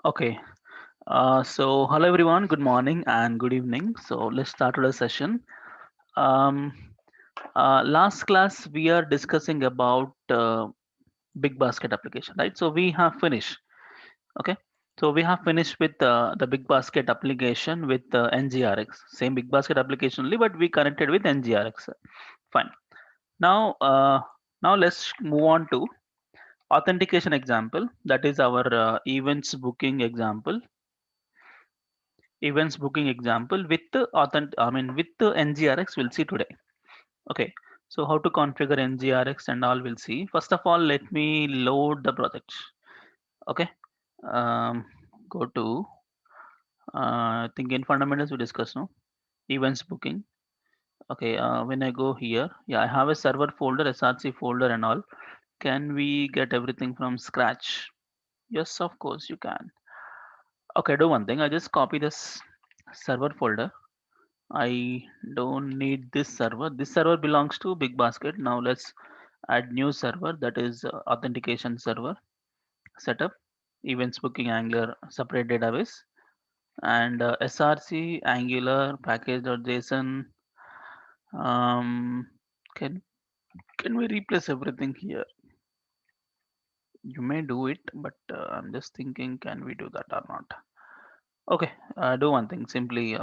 Okay. So hello everyone. Good morning and good evening. So let's start today's session. Um, Last class we are discussing about big basket application, right? So we have finished. Okay. So we have finished with the big basket application with NGRX. Same big basket application only, but we connected with NGRX. Fine. Now, now let's move on to authentication example. That is our events booking example events booking example with the with the NGRX we'll see today. Okay, so how to configure NGRX and all we'll see. First of all, let me load the project. Okay, go to I think in fundamentals we discussed no events booking. Okay, when I go here, yeah, I have a server folder, SRC folder and all. Can we get everything from scratch? Yes, of course you can. Okay, do one thing. I just copy this server folder. I don't need this server. This server belongs to Big Basket. Now let's add new server, that is authentication server setup, events booking Angular separate database, and SRC Angular package.json. Um, can can we replace everything here? You may do it, but I'm just thinking, can we do that or not? Okay, do one thing. Simply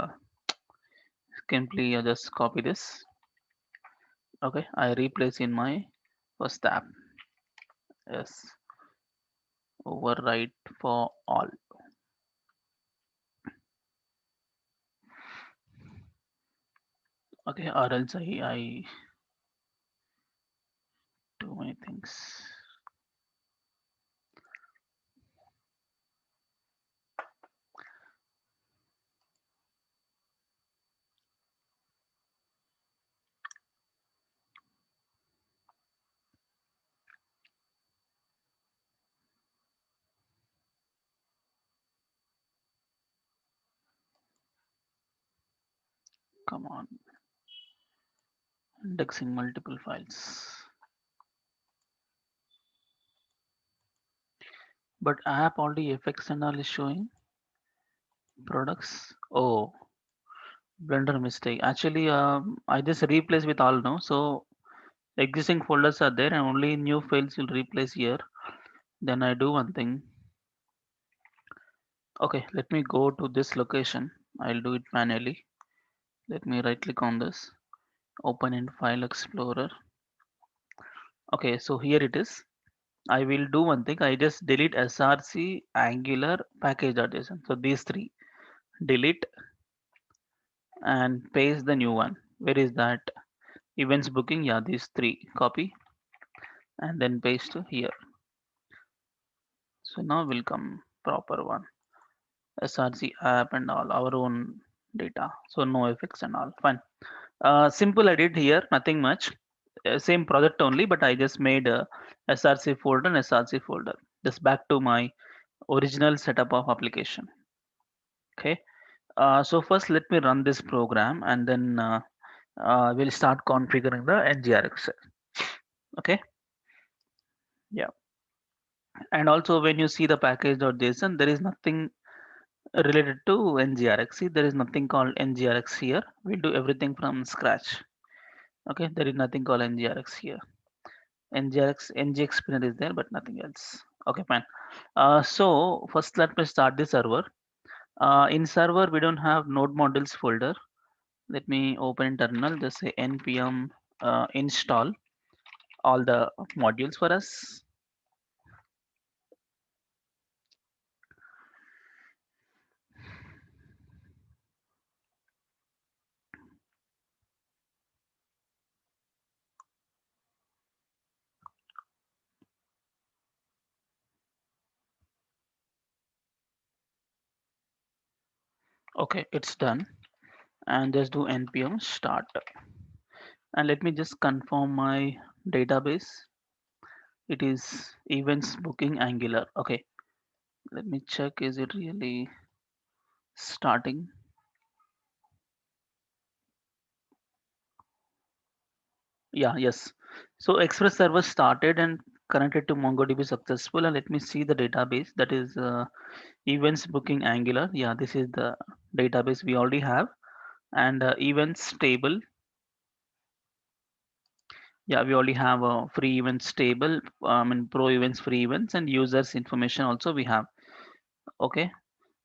just copy this. Okay, I replace in my first tab. Yes, overwrite for all. Okay, or else I do many things. Come on, indexing multiple files. But app already FX and all is showing products. Oh, Blender mistake. Actually, I just replace with all now. So existing folders are there and only new files will replace here. Then I do one thing. Okay, let me go to this location. I'll do it manually. Let me right click on this. Open in File Explorer. Okay, so here it is. I will do one thing. I just delete src angular package.json. So these three delete and paste the new one. Where is that? Events booking. Yeah, these three copy and then paste here. So now will come proper one. SRC app and all our own data. So no effects and all. Fine. Simple edit here. Nothing much. Same project only, but I just made a SRC folder and SRC folder. Just back to my original setup of application. Okay. So first let me run this program and then we'll start configuring the NGRX. Okay. Yeah. And also when you see the package.json, there is nothing related to NGRX. See, there is nothing called NGRX here. We'll do everything from scratch. Okay. There is nothing called NGRX here. NGRX, NGX spinner is there, but nothing else. Okay, fine. So first let me start the server. In server, we don't have node modules folder. Let me open terminal, just say npm install all the modules for us. Okay, it's done. And just do npm start. And let me just confirm my database. It is events booking Angular. Okay, let me check. Is it really starting? Yeah, yes. So Express server started and connected to MongoDB successful, and let me see the database, that is events booking Angular. Yeah, this is the database we already have. And events table, yeah, we already have a free events table, and pro events, free events, and users information also we have. Okay,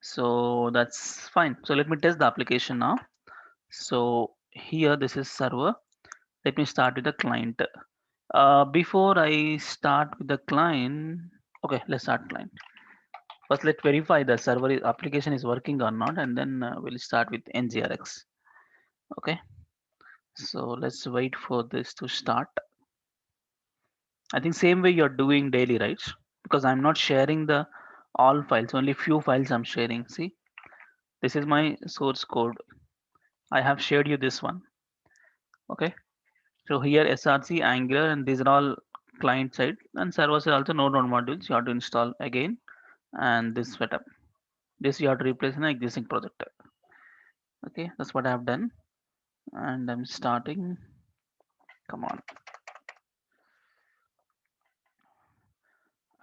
so that's fine. So let me test the application now. So here this is server. Let me start with the client. Before I start with the client, okay, let's start client. First, let's verify the application is working or not, and then we'll start with NGRX. Okay, so let's wait for this to start. I think same way you're doing daily, right? Because I'm not sharing the all files, only few files I'm sharing. See, this is my source code. I have shared you this one. Okay, so here SRC, Angular, and these are all client side, and server side also node modules you have to install again, and this setup. This you have to replace an existing project. Okay, that's what I have done, and I'm starting. Come on.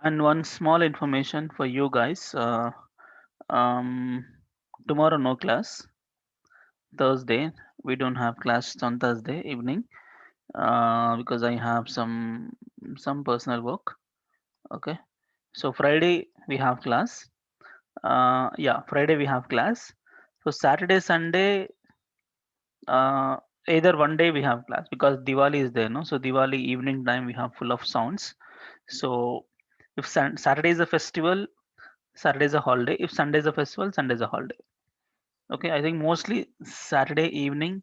And one small information for you guys. Um, Tomorrow no class. Thursday we don't have class on Thursday evening because I have some personal work. Okay, so Friday we have class. Yeah, Friday we have class. So Saturday, Sunday, uh, either one day we have class because Diwali is there, no? So Diwali evening time we have full of sounds. So if Saturday is a festival, Saturday is a holiday. If Sunday is a festival, Sunday is a holiday. Okay, I think mostly Saturday evening,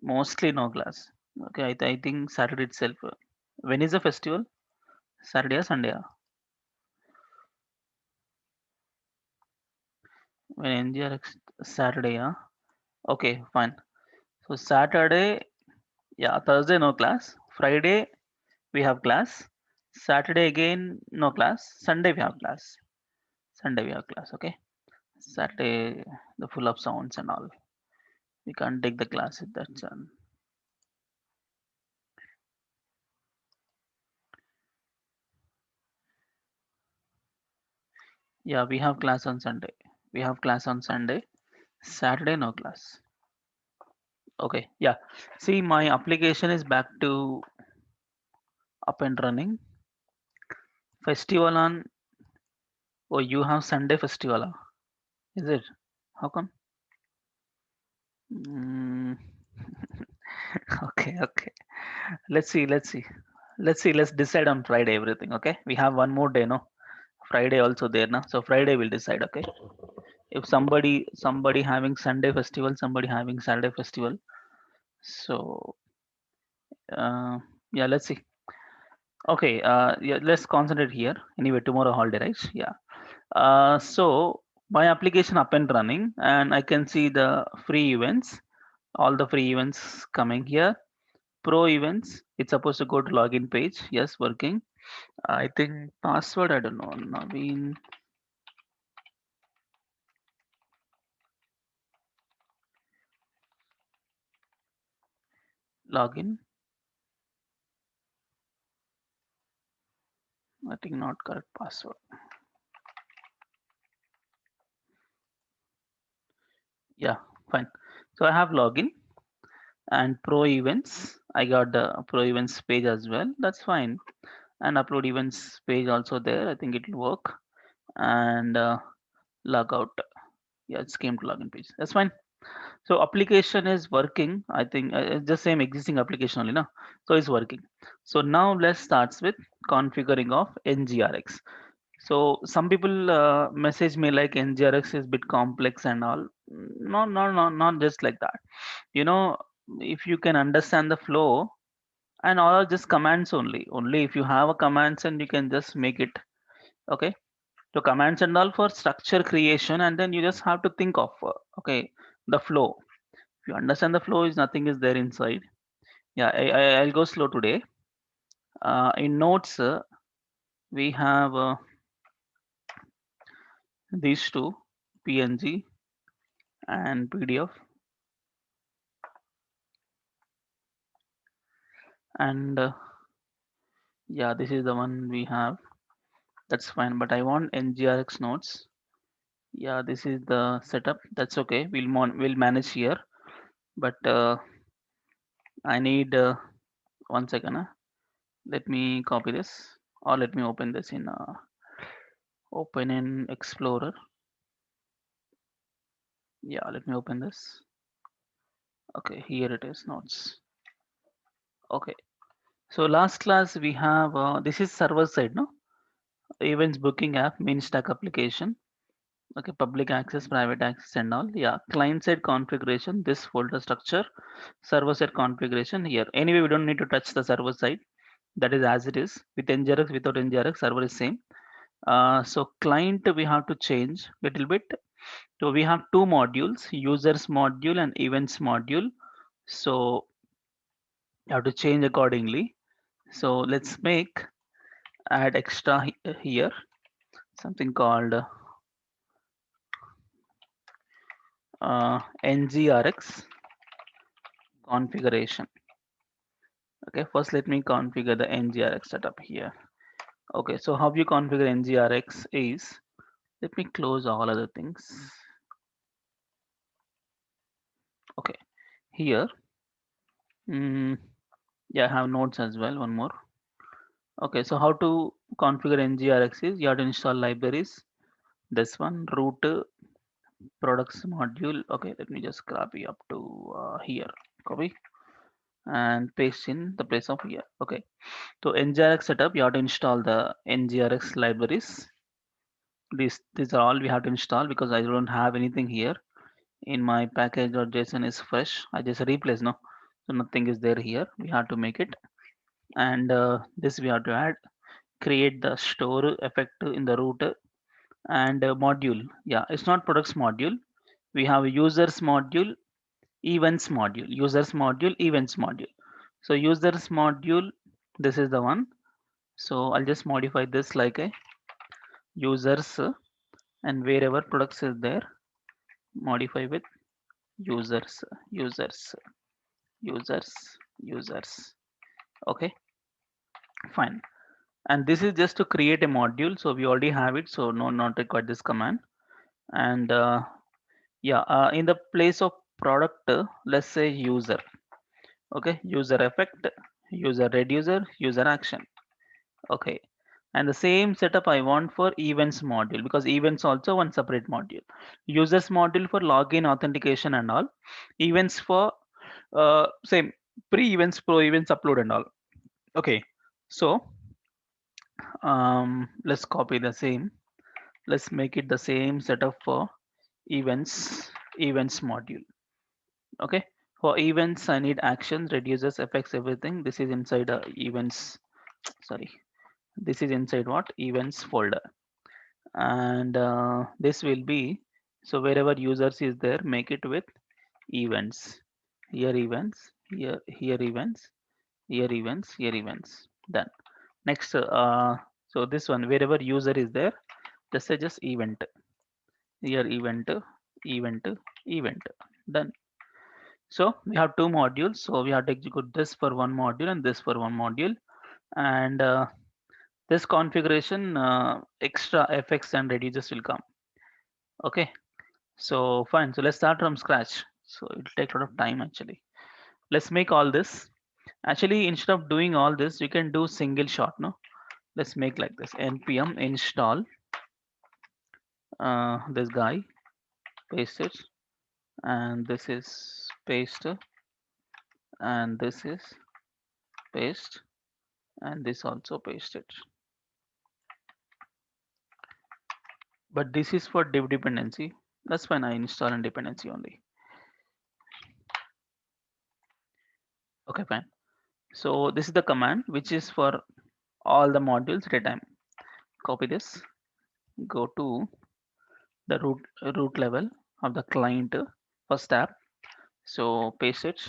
mostly no class. Okay, I think Saturday itself. When is the festival? Saturday or Sunday? When NGRX Saturday? Okay, fine. So Saturday, yeah, Thursday no class. Friday we have class. Saturday again no class. Sunday we have class. Sunday we have class. Okay. Saturday the full of sounds and all. We can't take the class if that's yeah, we have class on Sunday. We have class on Sunday. Saturday no class. Okay, yeah. See, my application is back to up and running. Festival on. Oh, you have Sunday festival. Is it? How come? Mm. Okay, okay. Let's see. Let's see. Let's see. Let's decide on Friday everything. Okay. We have one more day, no? Friday also there, no? So Friday we'll decide. Okay. If somebody having Sunday festival, somebody having Saturday festival. So uh, yeah, let's see. Okay. Yeah, let's concentrate here. Anyway, tomorrow holiday, right? Yeah. So my application up and running, and I can see the free events. All the free events coming here. Pro events. It's supposed to go to login page. Yes, working. I think password. I don't know. Naveen login. I think not correct password. Yeah, fine. So I have login and pro events. I got the pro events page as well. That's fine. And upload events page also there. I think it will work. And log out. Yeah, it came to login page. That's fine. So application is working. I think it's the same existing application only, no? So it's working. So now let's start with configuring of NGRX. So some people message me like NGRX is bit complex and all. No, no, no, not just like that. You know, if you can understand the flow and all are just commands only. Only if you have a commands and you can just make it. Okay. So commands and all for structure creation, and then you just have to think of okay the flow. If you understand the flow, is nothing is there inside. Yeah, I'll go slow today. In notes, we have these two, PNG and PDF, and Yeah, this is the one we have. That's fine, but I want NGRX nodes. Yeah, this is the setup. That's okay. We'll manage here, but I need 1 second. Let me copy this, or let me open in Explorer. Yeah, let me open this. Okay, here it is, nodes. Okay, so last class we have this is server side, no? Events booking app, main stack application. Okay, public access, private access, and all. Yeah, client side configuration, this folder structure, server side configuration here. Anyway, we don't need to touch the server side. That is as it is. With NGRX, without NGRX, server is same. So client we have to change little bit. So we have two modules, users module and events module. So you have to change accordingly. So let's make add extra here, something called NGRX configuration. Okay, first let me configure the NGRX setup here. Okay, so how you configure NGRX is, let me close all other things. Okay, here, yeah, I have nodes as well, one more. Okay, so how to configure NGRX is you have to install libraries. This one, root products module. Okay, let me just copy up to here, copy and paste in the place of here. Okay, so NGRX setup, you have to install the NGRX libraries. These are all we have to install because I don't have anything here in my package or JSON is fresh. I just replace no, so nothing is there here. We have to make it, and this we have to add. Create the store effect in the root and module. Yeah, it's not products module. We have users module, events module, users module, events module. So users module, this is the one. So I'll just modify this like a users and wherever products is there, modify with users, users, users, users. Okay, fine. And this is just to create a module. So we already have it. So no, not required this command. And yeah, in the place of product, let's say user. Okay, user effect, user reducer, user action. Okay, and the same setup I want for events module because events also one separate module. Users module for login authentication and all. Events for same pre-events, pro-events upload and all. Okay, so let's copy the same. Let's make it the same setup for events module. Okay, for events I need actions, reduces, affects everything. This is inside events. Sorry, this is inside what events folder, and this will be so wherever users is there, make it with events. Here events, here events, here events, here events. Done. Next, so this one wherever user is there, just say just event. Here event, event, event. Done. So we have two modules. So we have to execute this for one module and this for one module. And this configuration, extra effects and reduces will come. Okay. So fine. So let's start from scratch. So it'll take a lot of time actually. Let's make all this. Actually, instead of doing all this, you can do single shot. No. Let's make like this. npm install this guy, paste it, and this is paste, and this is paste, and this also paste it. But this is for div dependency. That's fine. I install in dependency only. Okay, fine. So this is the command which is for all the modules at a time. Copy this. Go to the root level of the client first tab. So paste it.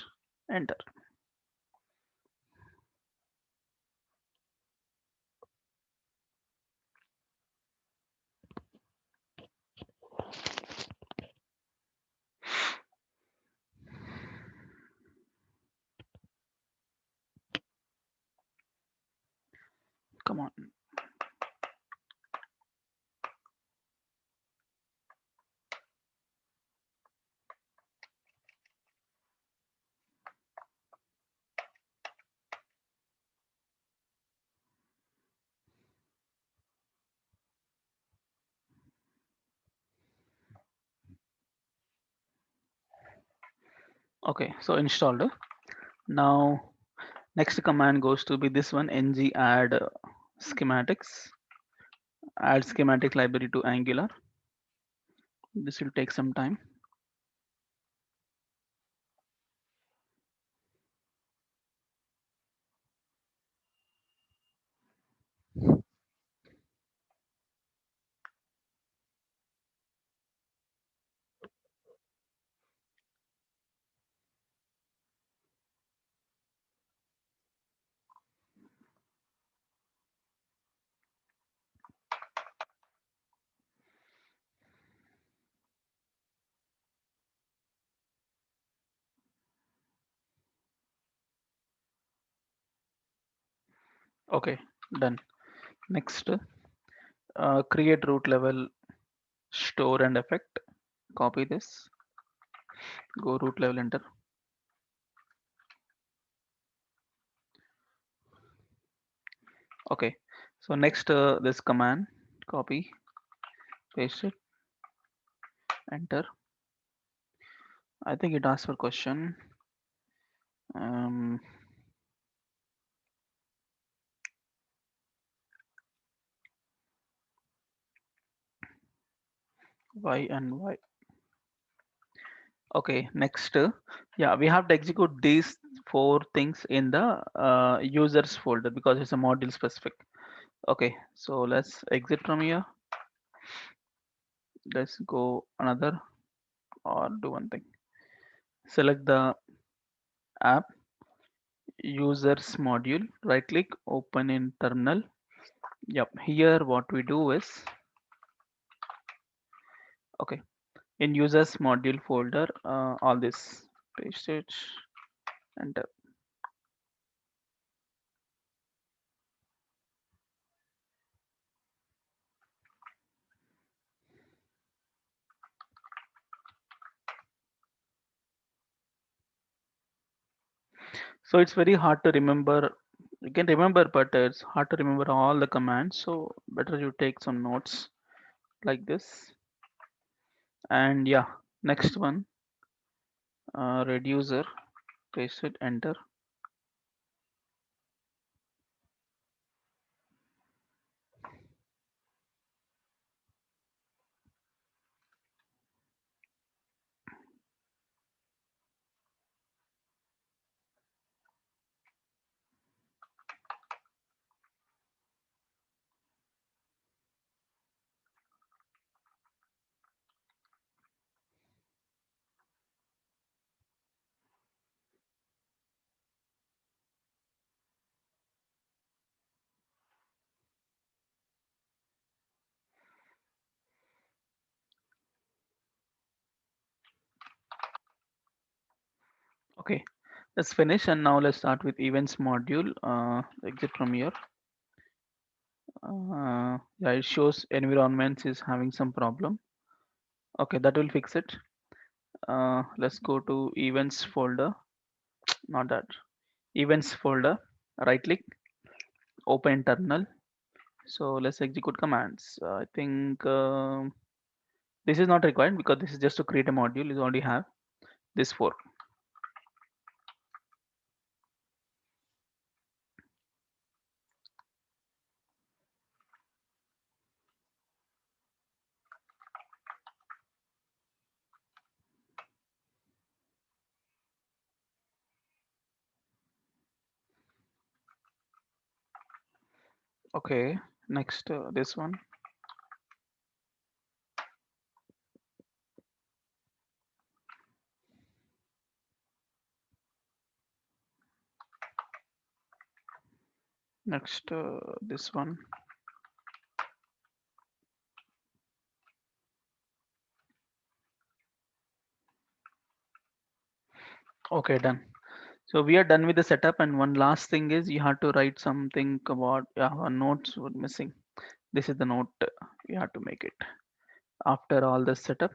Enter. on. Okay, so installed. Now next command goes to be this one, ng add schematics, add schematic library to Angular. This will take some time. Okay, done. Next, create root level store and effect. Copy this, go root level, enter. Okay, so next this command, copy, paste it, enter. I think it asks for question. Um, y and y. Okay, next, yeah, we have to execute these four things in the users folder because it's a module specific. Okay, so let's exit from here. Let's go another or do one thing. Select the app users module, right click, open in terminal. Yep, here what we do is, okay, in users module folder, all this, paste it, enter. So it's very hard to remember. You can remember, but it's hard to remember all the commands. So better you take some notes like this. And yeah, next one, reducer, paste it, enter. Okay, let's finish. And now let's start with events module. Exit from here. Yeah, it shows environments is having some problem. Okay, that will fix it. Let's go to events folder. Not that. Events folder. Right click, open terminal. So let's execute commands. I think this is not required because this is just to create a module. You already have this four. Okay, next this one. Next this one. Okay, done. So we are done with the setup, and one last thing is you have to write something about, yeah, one notes were missing. This is the note, you have to make it. After all the setup,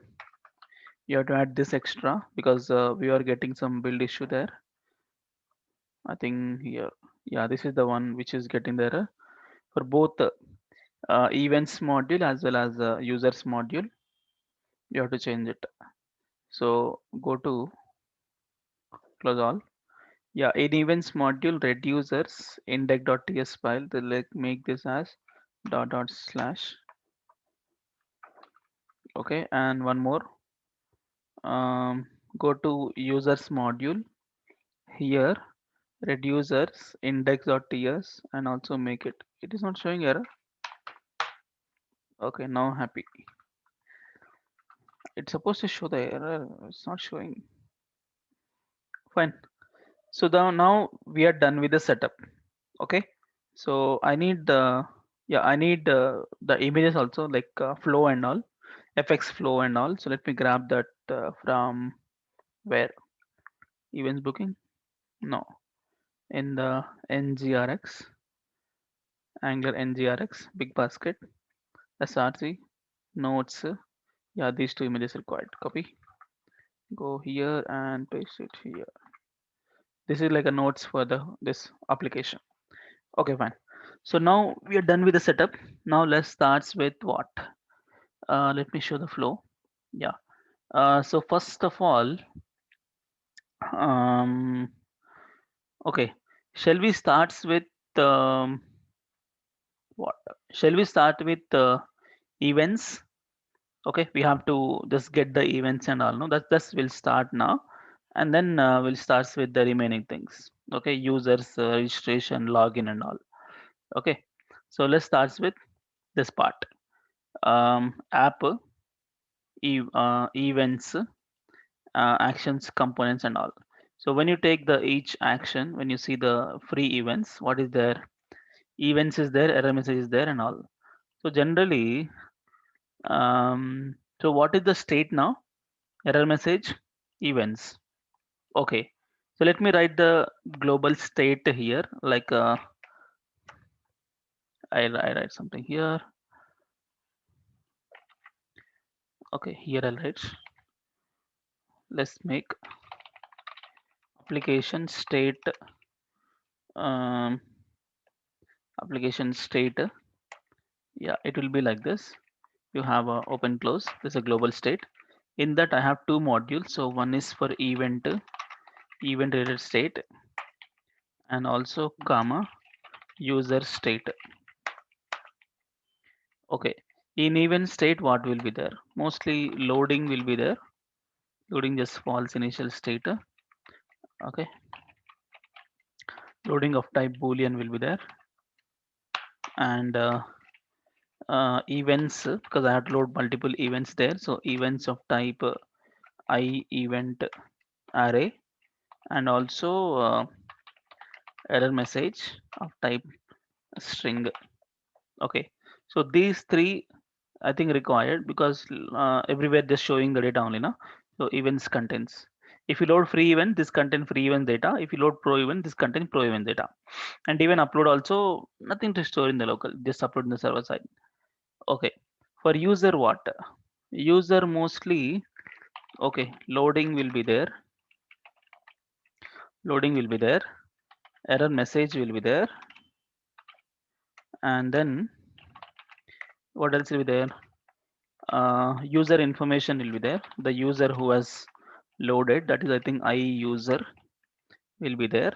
you have to add this extra because we are getting some build issue there. I think here, yeah, this is the one which is getting the error for both events module as well as users module. You have to change it. So go to close all. Yeah, in events module reducers index.ts file. They like make this as dot slash. Okay, and one more. Go to users module here reducers index.ts and also make it. It is not showing error. Okay, now happy. It's supposed to show the error. It's not showing. Fine. So now we are done with the setup. Okay. So I need the, yeah, I need the images also, like flow and all, FX flow and all. So let me grab that from where, events booking. No, in the NGRX, Angular NGRX, big basket, SRC, notes. Yeah, these two images required. Copy. Go here and paste it here. This is like a notes for the this application. Okay, fine. So now we are done with the setup. Now let's start with what? Let me show the flow. Yeah. So first of all, um, okay, shall we start with um, what? Shall we start with events? Okay, we have to just get the events and all. No, that's we'll start now, and then we'll start with the remaining things. Okay, users registration, login, and all. Okay, so let's start with this part. App events, actions, components, and all. So when you take the each action, when you see the free events, what is there? Events is there, error message is there, and all. So generally, so what is the state now? Error message, events. Okay. So let me write the global state here. Like I write something here. Okay, here I'll write. Let's make application state. Um, application state. Yeah, it will be like this. You have a open close. This is a global state. In that I have two modules. So one is for event related state, and also comma user state. Okay. In event state, what will be there? Mostly loading will be there. Loading just false initial state. Okay. Loading of type boolean will be there, and events, because I have to load multiple events there. So events of type I event array, and also error message of type string. Okay, so these three I think required because everywhere just showing the data only now. So events contains. If you load free event, this contain free event data. If you load pro event, this contain pro event data. And even upload also nothing to store in the local, just upload in the server side. Okay. For user what? User mostly, okay, loading will be there. Loading will be there. Error message will be there. And then what else will be there? User information will be there. The user who has loaded, that is I think I user will be there.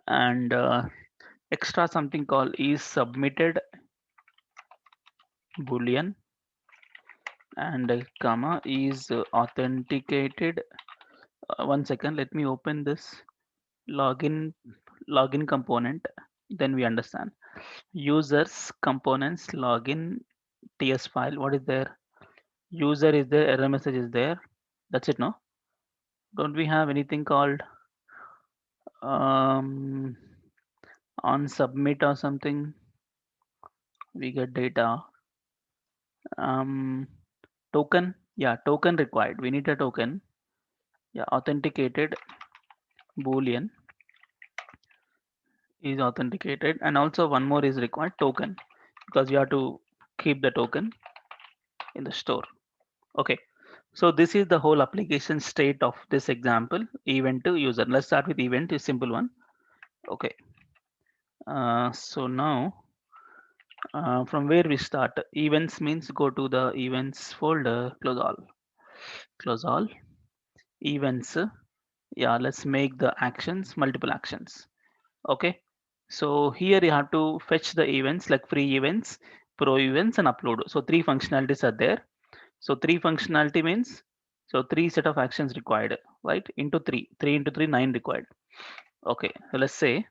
And extra something called is submitted boolean, and comma is authenticated. One second, let me open this login component, then we understand. Users components login ts file. What is there? User is there, error message is there. That's it, no? Don't we have anything called um, on submit or something? We get data. Um, token, yeah, token required. We need a token. Yeah, authenticated boolean is authenticated, and also one more is required, token, because you have to keep the token in the store. Okay, so this is the whole application state of this example, event to user. Let's start with event, is simple one. Okay, so now from where we start, events means go to the events folder, close all events. Yeah, let's make the actions multiple actions. Okay, so here you have to fetch the events like free events, pro events, and upload. So three functionalities are there. So three functionality means, so three set of actions required, right? Into three into three, nine required. Okay, so let's say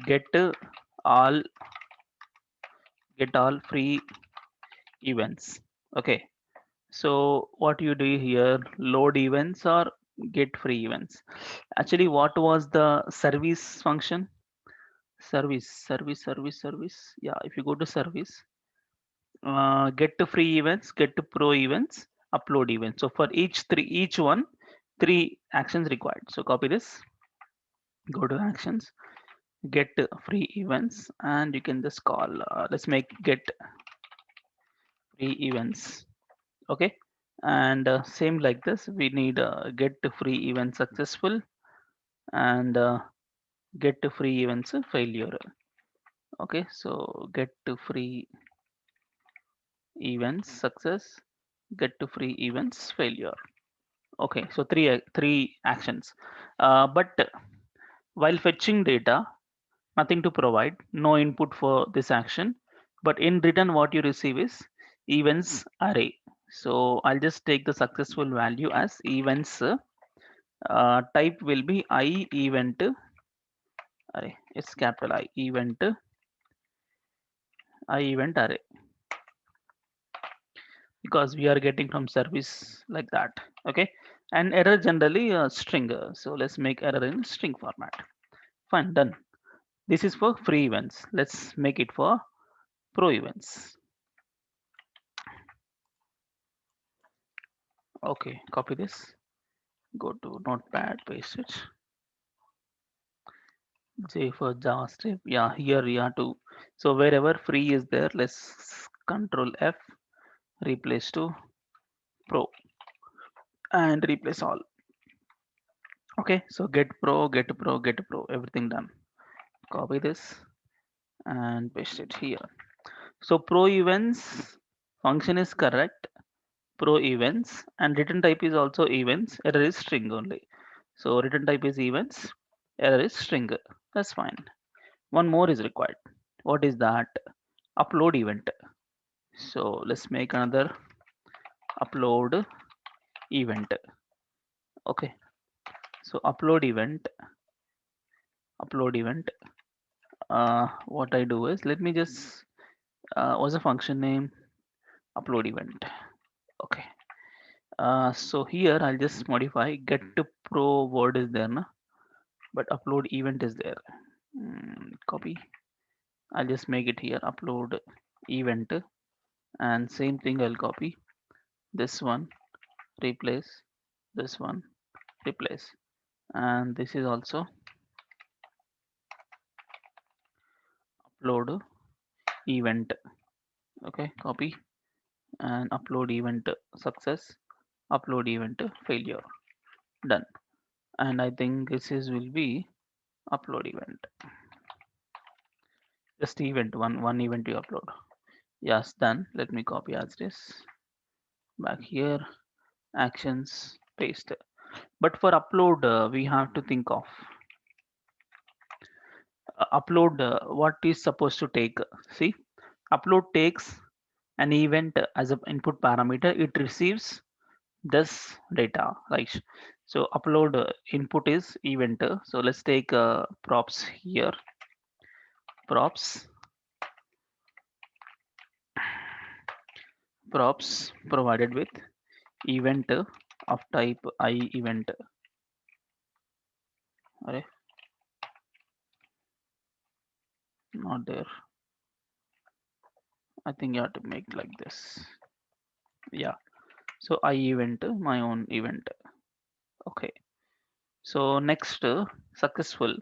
get all all free events. Okay, so what you do here, load events or get free events. Actually, what was the service function? Service. Yeah, if you go to service, get to free events, get to pro events, upload events. So for each one, three actions required. So copy this, go to actions, get free events, and you can just call, let's make get free events. Okay, and same like this, we need get to free event successful, and get to free events failure. Okay, so get to free events success, get to free events failure. Okay, so three actions. But while fetching data, nothing to provide, no input for this action. But in return, what you receive is events array. So I'll just take the successful value as events. Type will be I event array. It's capital I event array, because we are getting from service like that. Okay, and error generally string. So let's make error in string format. Fine, done. This is for free events. Let's make it for pro events. Okay, copy this. Go to Notepad, paste it. J for JavaScript. Yeah, here we have to. So wherever free is there, let's Control F, replace to pro, and replace all. Okay, so get pro, everything done. Copy this and paste it here. So pro events function is correct. Pro events, and return type is also events. Error is string only. So return type is events. Error is string. That's fine. One more is required. What is that? Upload event. So let's make another upload event. Okay. So upload event. What I do is, let me just what's the function name? Upload event. Okay. So here I'll just modify get to pro word is there, na? But upload event is there. Copy. I'll just make it here upload event, and same thing I'll copy this one, replace this one, replace, and this is also upload event. Okay, copy, and upload event success, upload event failure. Done. And I think this is will be upload event. Just event, one event you upload. Yes, done. Let me copy as this. Back here, actions, paste. But for upload, we have to think of upload, what is supposed to take. See, upload takes an event as an input parameter. It receives this data, right? So upload input is event. So let's take props here. Props props provided with event of type I event. Array, not there. I think you have to make like this. Yeah. So I event, my own event. Okay. So next, successful.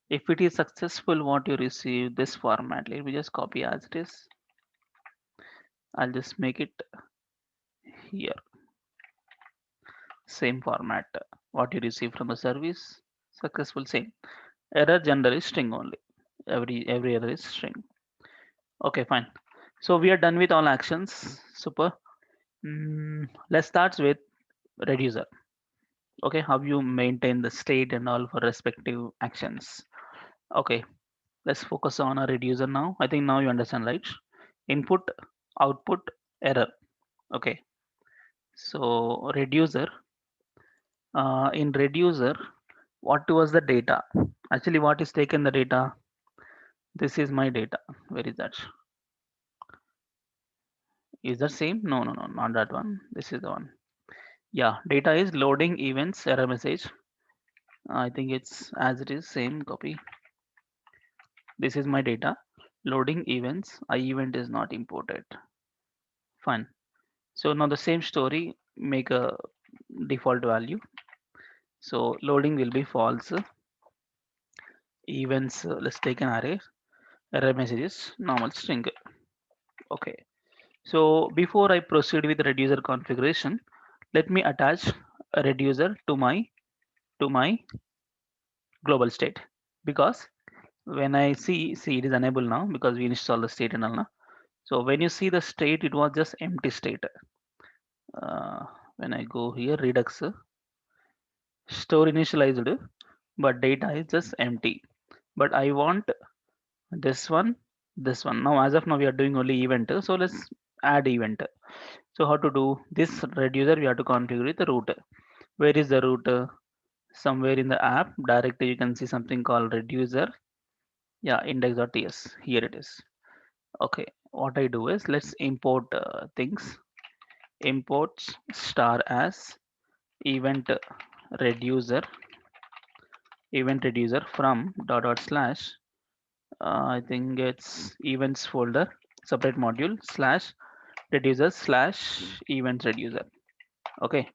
If it is successful, what you receive this format. Let me just copy as it is. I'll just make it here. Same format. What you receive from the service. Successful, same. Error generally string only. Every error is string. Okay, fine. So we are done with all actions. Super. Let's start with reducer. Okay, how you maintain the state and all for respective actions. Okay, let's focus on a reducer now. I think now you understand, right? Input, output, error. Okay, so reducer. In reducer, what was the data? Actually, what is taken the data? This is my data. Where is that? Is that same? No, no, no, not that one. This is the one. Yeah, data is loading events error message. I think it's as it is same copy. This is my data. Loading events. I event is not imported. Fine. So now the same story. Make a default value. So loading will be false. Events. Let's take an array. Error messages. Normal string. Okay. So before I proceed with reducer configuration, let me attach a reducer to my global state, because when I see it is enabled now because we install the state and all now. So when you see the state, it was just empty state. Uh, when I go here, Redux store initialized, but data is just empty. But I want this one, this one. Now as of now we are doing only event. So let's add event. So how to do this reducer? We have to configure the root. Where is the root? Somewhere in the app directly you can see something called reducer. Yeah, index.ts. Here it is. Okay, what I do is let's import things. Imports star as event reducer, event reducer from dot slash. I think it's events folder, separate module slash reducer slash event reducer. Okay,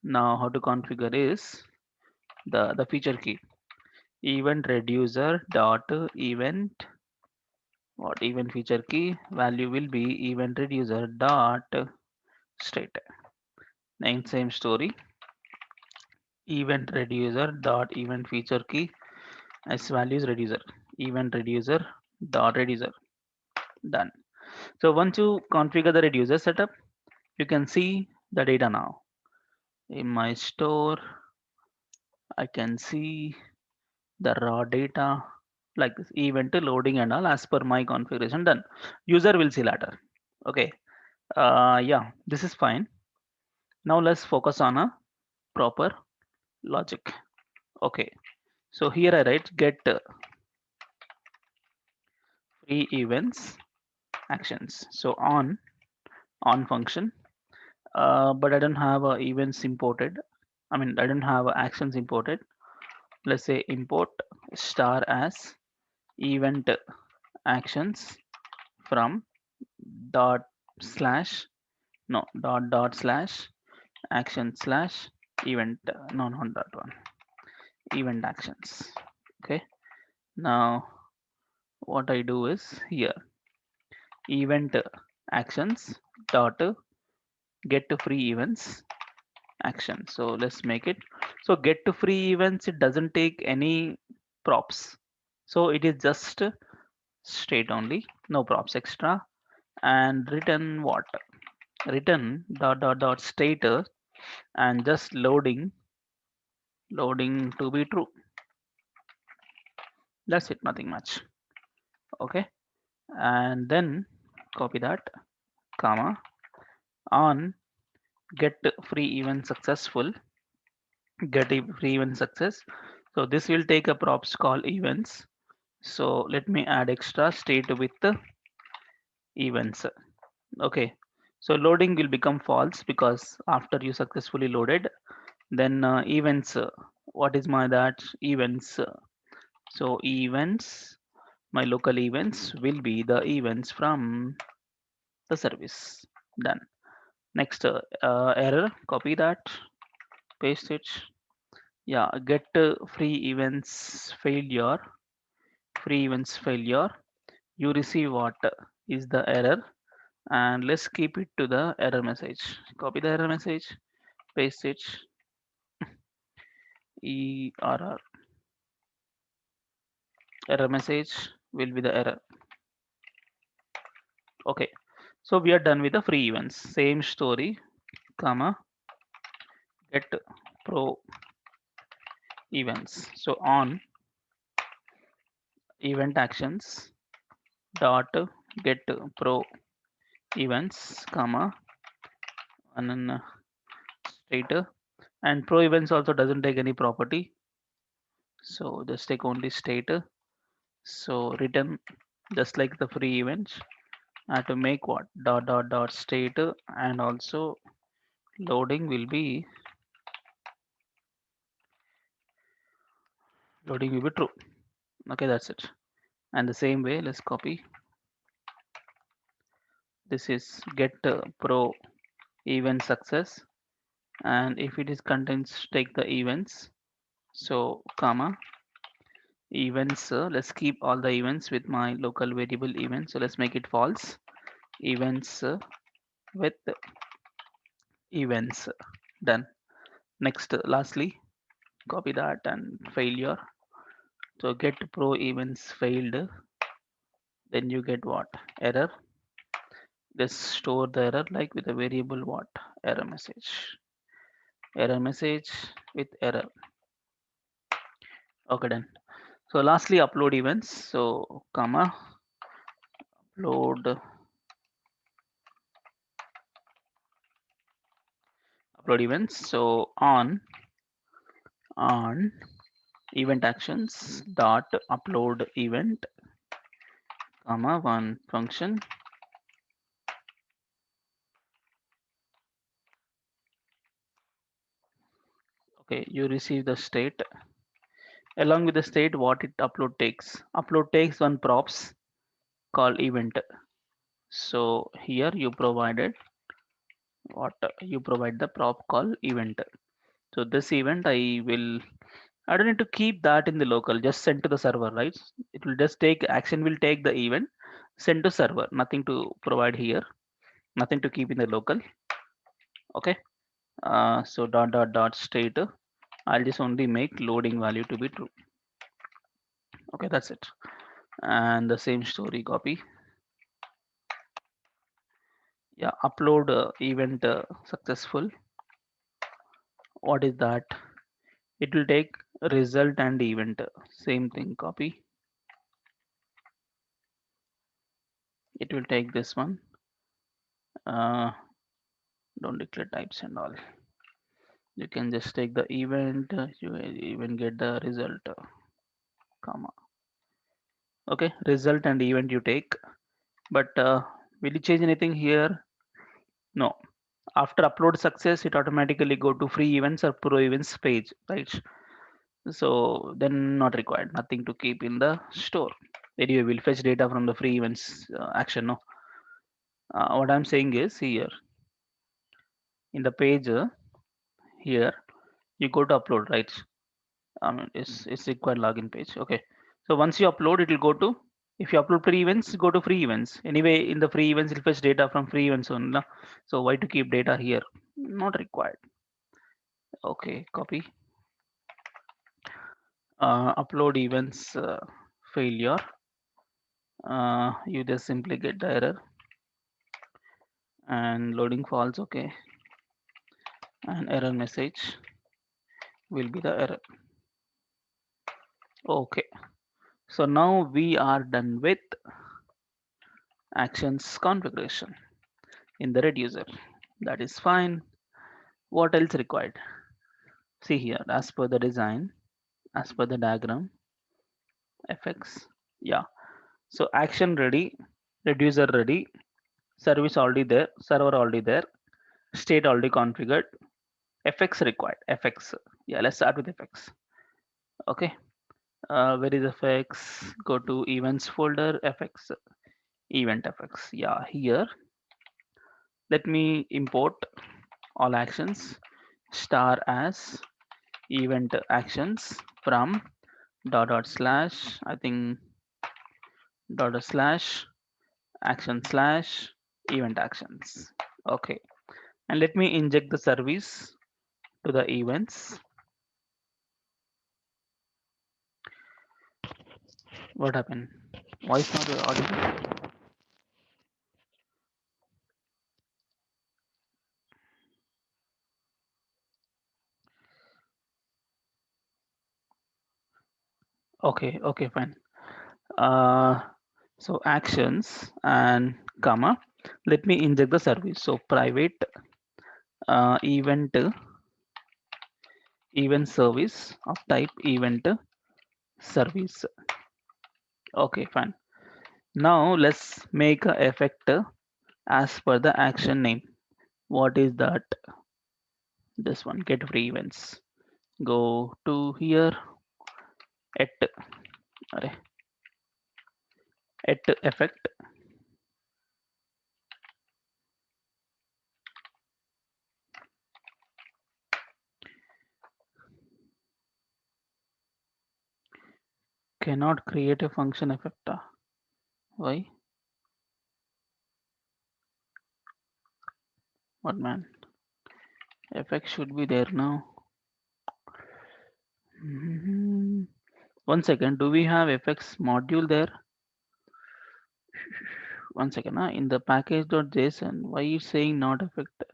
now how to configure is the feature key event reducer dot event, what event feature key value will be event reducer dot state. Name same story, event reducer dot event feature key as values reducer, event reducer dot reducer. Done. So once you configure the reducer setup, you can see the data now. In my store, I can see the raw data like this event loading and all as per my configuration done. User will see later. Okay. Yeah, this is fine. Now let's focus on a proper logic. Okay. So here I write get free events actions. So on function, but I don't have events imported. I mean, I don't have actions imported. Let's say import star as event actions from dot slash, no, dot slash action slash event, no, not that one, event actions. Okay. Now what I do is here event actions dot get to free events action. So let's make it. So get to free events, it doesn't take any props. So it is just state only, no props extra. And return what? Return dot status and just loading to be true. That's it, nothing much. Okay. And then copy that, comma, on get free event successful, get a free event success. So this will take a props called events. So let me add extra state with the events. Okay. So loading will become false because after you successfully loaded, then events. What is my that events? So events, my local events will be the events from the service. Done. Next error. Copy that, paste it. Yeah, get free events failure, free events failure. You receive what is the error, and let's keep it to the error message. Copy the error message, paste it, error. Error message will be the error. Okay, so we are done with the free events. Same story, comma, get pro events. So on event actions dot get pro events, comma, and then state, and pro events also doesn't take any property, so just take only state. So return just like the free events. I have to make what dot dot dot state, and also loading will be true. Okay, that's it. And the same way, let's copy. This is get pro event success, and if it is contains take the events. So comma events. Let's keep all the events with my local variable event. So let's make it false. Events with events. Done. Next, lastly, copy that and failure. So get pro events failed. Then you get what error. Just store the error like with a variable what error message. Error message with error. Okay, done. So lastly, upload events. So comma upload upload events. So on event actions dot upload event, comma one function. Okay, you receive the state. Along with the state, what it upload takes. Upload takes one props called event. So here you provided what you provide the prop called event. So this event I don't need to keep that in the local, just send to the server, right? It will just take action will take the event, send to server, nothing to provide here, nothing to keep in the local. Okay. So dot dot dot state, I'll just only make loading value to be true. Okay, that's it. And the same story copy. Yeah, upload event successful. What is that? It will take result and event. Same thing copy. It will take this one. uh, don't declare types and all. You can just take the event, you will even get the result, comma. Okay, result and event you take, but will you change anything here? No. After upload success, it automatically go to free events or pro events page, right? So then not required, nothing to keep in the store. Anyway, we'll fetch data from the free events action. No, what I'm saying is here in the page, here you go to upload, right? It's required login page. Okay. So once you upload, it will go to, if you upload free events, go to free events. Anyway, in the free events, it'll fetch data from free events only. So why to keep data here? Not required. Okay, copy. Upload events failure. You just simply get the error and loading false. Okay, and error message will be the error. Okay. So now we are done with actions configuration in the reducer. That is fine. What else required? See here, as per the design, as per the diagram, FX. Yeah. So action ready, reducer ready, service already there, server already there, state already configured, FX required. FX. Yeah, let's start with FX. Okay. Where is FX? Go to events folder, FX, event FX. Yeah, here. Let me import all actions star as event actions from dot slash, I think dot slash action slash event actions. Okay, and let me inject the service to the events. What happened? Voice not audible? Okay, okay, fine. Uh, so actions and comma. Let me inject the service. So private event service of type event service. Okay, fine. Now let's make a effect as per the action name. What is that? This one, get free events. Go to here at array, at effect. Cannot create a function effect. Why? What man? Effect should be there now. Mhm. One second. Do we have effects module there? One second. In the package.json, why is saying not effect?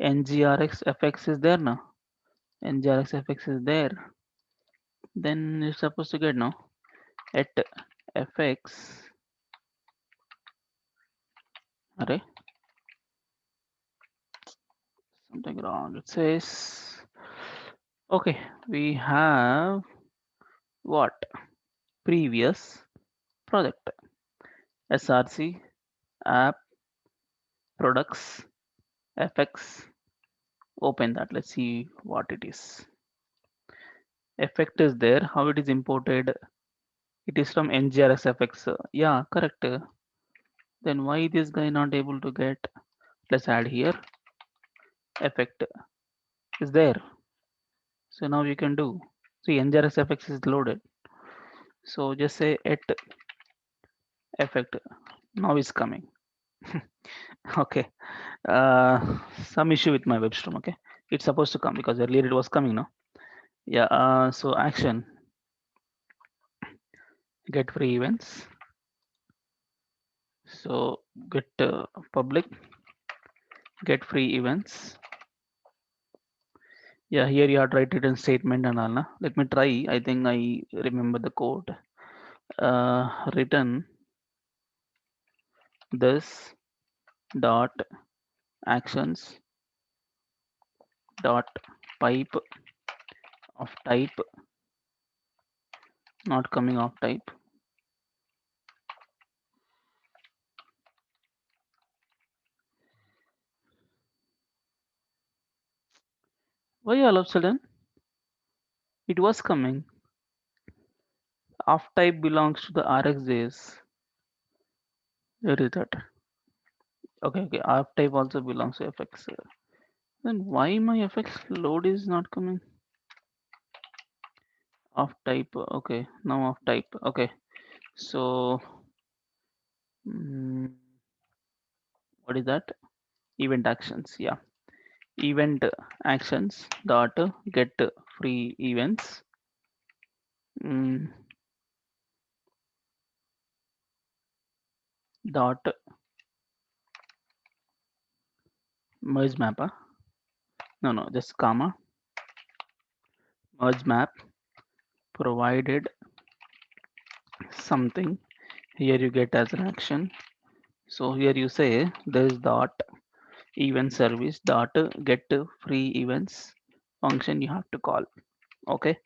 NGRX effects is there now. NGRX effects is there. Then it's supposed to get no at fx. Array, something wrong. It says okay. We have what previous project src app products fx. Open that. Let's see what it is. Effect is there. How it is imported? It is from NGRX FX. Yeah, correct. Then why this guy not able to get? Let's add here. Effect is there. So now you can do. See, NGRX FX is loaded. So just say at effect. Now is coming. Okay. Some issue with my web stream. Okay. It's supposed to come because earlier it was coming now. Yeah. So action get free events. So get public get free events. Yeah, here you have write written statement and all. Na? Let me try. I think I remember the code. Return this dot actions dot pipe of type not coming of type. Why all of a sudden it was coming? Of type belongs to the RxJS. Where is that? Okay, okay. Of type also belongs to FX. Then why my FX load is not coming? Of type. Okay, now of type. Okay, so what is that? Event actions. Yeah, event actions dot get free events. Mm, dot merge map. No, no, just comma merge map provided something. Here you get as an action. So here you say this dot event service dot get free events function you have to call. Okay,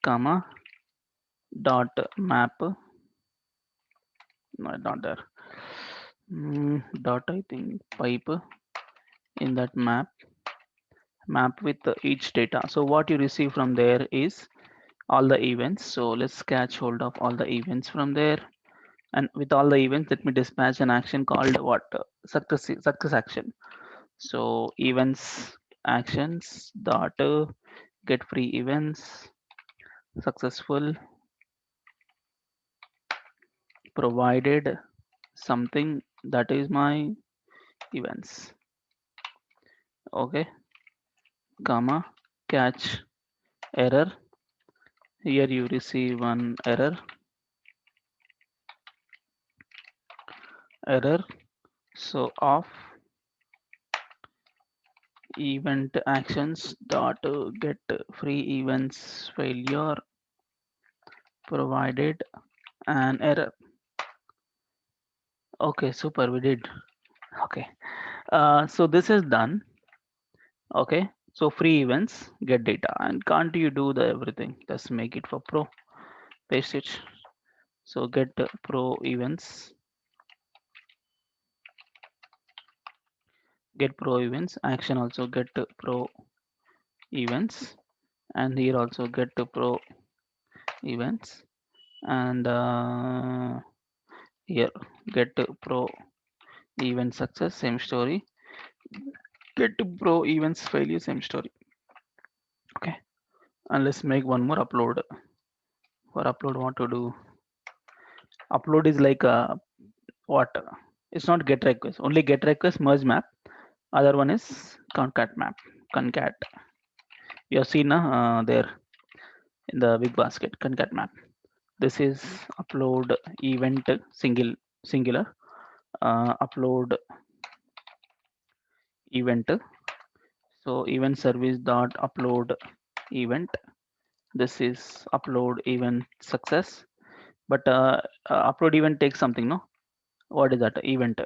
comma dot map. No, not there. Dot I think pipe in that map with each data. So what you receive from there is all the events. So let's catch hold of all the events from there. And with all the events, let me dispatch an action called what success action. So events actions dot get free events, successful, provided something, that is my events. Okay, comma, catch error. Here you receive one error. So of event actions dot get free events failure provided an error. Okay, super, we did. Okay, so this is done. Okay, so free events get data, and can't you do the everything? Just make it for pro, paste it. So get pro events, get pro events action, also get pro events, and here also get pro events, and here get pro event success, same story, get pro events failure, same story. Okay, and let's make one more upload. For upload, what to do? Upload is like what? It's not get request, only get request merge map. Other one is concat map, concat. You have seen there in the big basket concat map. This is upload event singular, upload event. So event service dot upload event. This is upload event success. But upload event takes something, no? What is that event?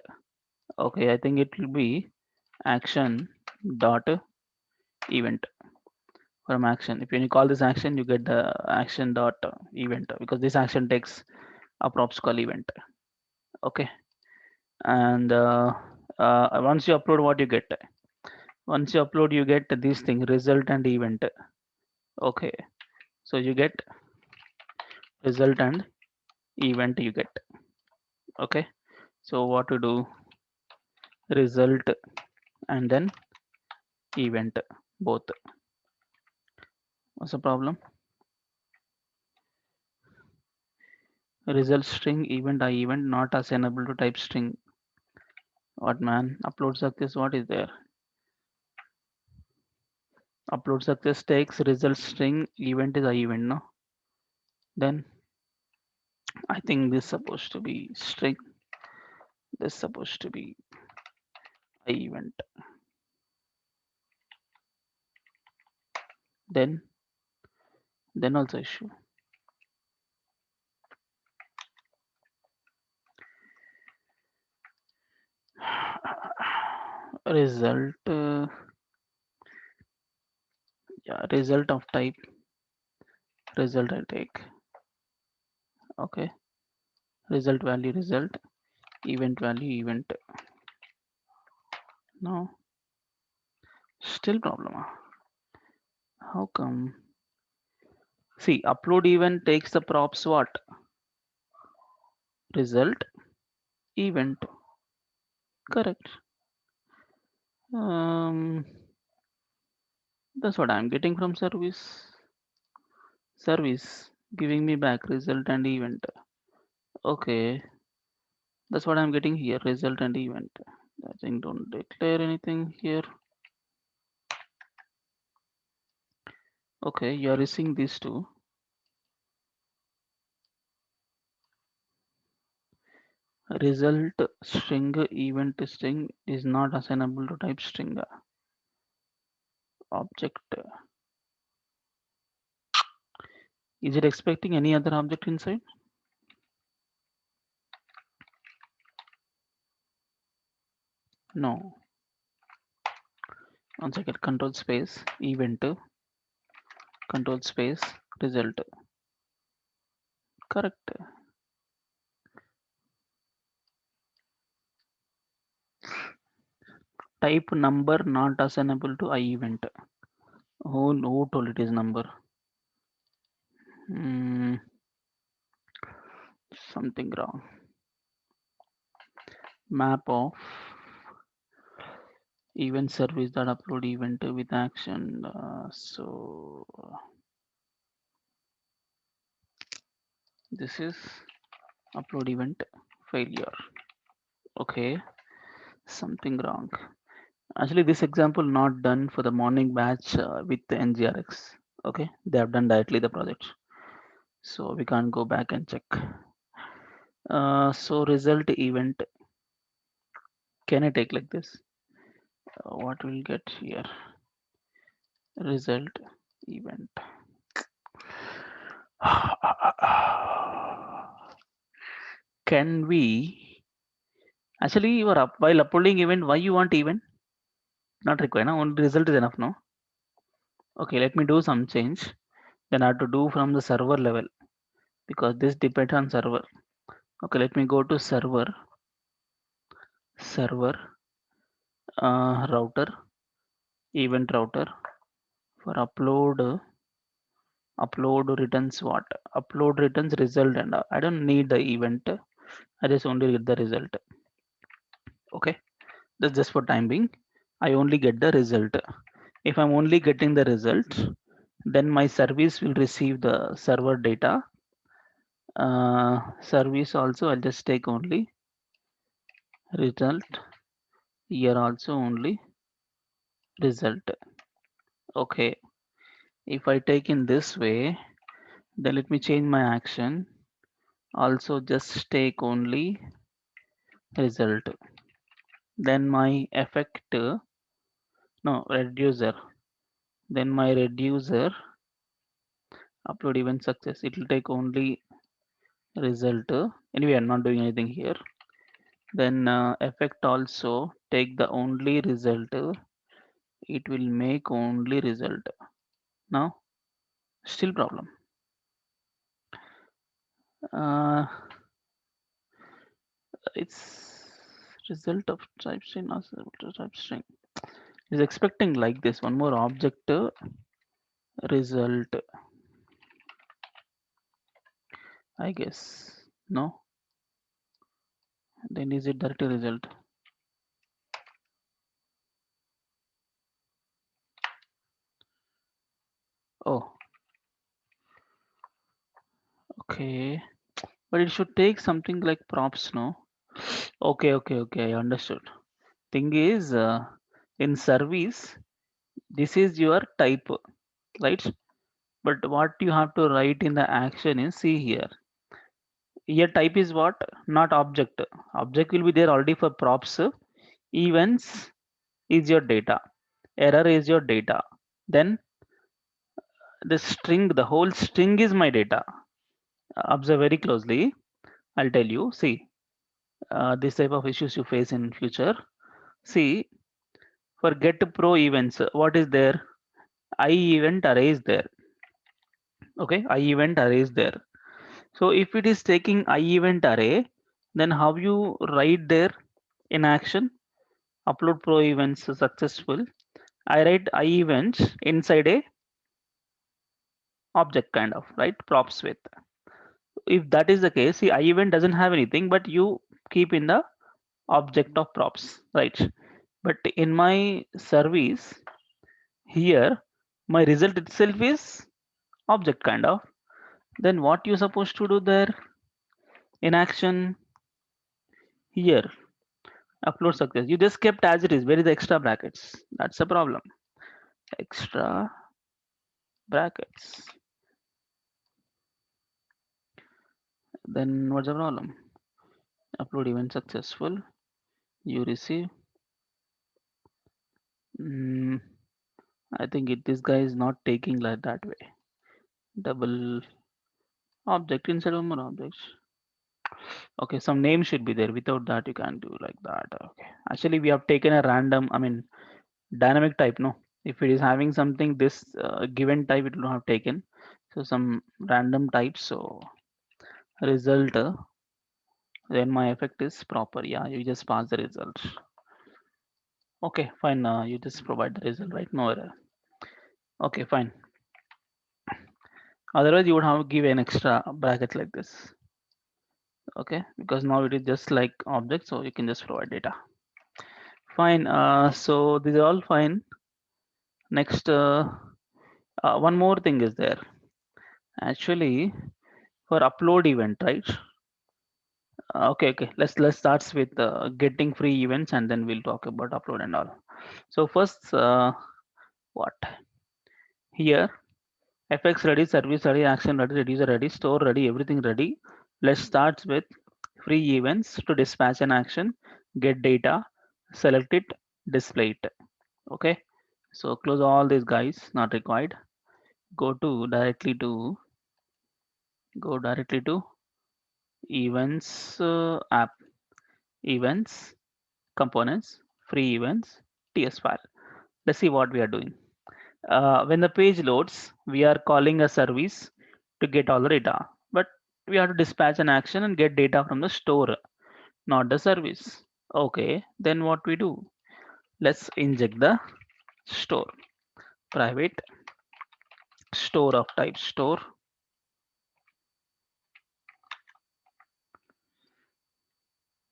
Okay, I think it will be action dot event from action. If you call this action, you get the action dot event, because this action takes a props call event. Okay, and once you upload, what you get? Once you upload, you get this thing result and event. Okay, so you get result and event you get. Okay, so what to do? Result and then event both. What's the problem? Result string event I event not assignable to type string. What man? Upload success, what is there? Upload success takes result string event is I event, no? Then I think this supposed to be string. This supposed to be I event. Then also issue. Result yeah, result of type result I take. Okay, result value result, event value event. No, still problem. How come? See, upload event takes the props what? Result event. Correct. Um, that's what I'm getting from service. Service giving me back result and event. Okay, that's what I'm getting here. Result and event. I think don't declare anything here. Okay, you are using these two. Result string event string is not assignable to type string object. Is it expecting any other object inside? No. One second. Control space event control space result. Correct. Type number not assignable to I event. Who told it is number? Hmm, something wrong. Map of Event service that upload event with action. So this is upload event failure. Okay, something wrong. Actually, this example not done for the morning batch with the NGRX. Okay, they have done directly the project, so we can't go back and check. So result event, can I take like this? What will get here? Result event. Can we actually you are up while uploading event? Why you want event? Not required. No? Only result is enough. No. Okay, let me do some change. Then I have to do from the server level because this depends on server. Okay, let me go to server router, event router for upload returns what? Upload returns result and I don't need the event. I just only get the result. Okay, that's just for time being. I only get the result. If I'm only getting the result, then my service will receive the server data. Service also I'll just take only result. Here also only result. Okay, if I take in this way, then let me change my action. Also just take only result. Then my effect, no, reducer. Then my reducer upload event success. It will take only result. Anyway, I'm not doing anything here. Then effect also take the only result. It will make only result. Now, still problem. Uh, it's result of type string, not type string. Is expecting like this one more object result, I guess. No, then is it directly result? Oh, okay, but it should take something like props. No, okay, I understood. Thing is, in service, this is your type, right? But what you have to write in the action is, see here. Here type is what? Not object. Object will be there already for props. Events is your data. Error is your data. Then the string, the whole string is my data. Observe very closely. I'll tell you. See, this type of issues you face in future. See, for get pro events, what is there? I event array is there. Okay, I event array is there. So if it is taking I event array, then how you write there in action? Upload pro events successful. I write I events inside a object kind of, right? Props with. If that is the case, see I event doesn't have anything, but you keep in the object of props, right? But in my service here, my result itself is object kind of. Then what you supposed to do there in action here? Upload success. You just kept as it is. Where is the extra brackets? That's a problem. Extra brackets. Then what's the problem? Upload event successful. You receive. Mm, I think this guy is not taking like that way. Double object inside of more objects. Okay, some name should be there. Without that, you can't do like that. Okay. Actually, we have taken a random, I mean, dynamic type. No, if it is having something this given type, it will have taken. So some random type. So result. Then my effect is proper. Yeah, you just pass the result. Okay, fine. You just provide the result, right? No error. Okay, fine. Otherwise, you would have to give an extra bracket like this. Okay, because now it is just like object, so you can just provide data. Fine. So these are all fine. Next, one more thing is there. Actually, for upload event, right? Okay. Let's start with getting free events, and then we'll talk about upload and all. So first, what here? FX ready, service ready, action ready, reducer ready, store ready, everything ready. Let's start with free events to dispatch an action, get data, select it, display it. Okay. So close all these guys, not required. Go to directly to go directly to events app, events, components, free events, TS file. Let's see what we are doing. When the page loads, we are calling a service to get all the data, but we have to dispatch an action and get data from the store, not the service. Okay, then what we do? Let's inject the store, private store of type store.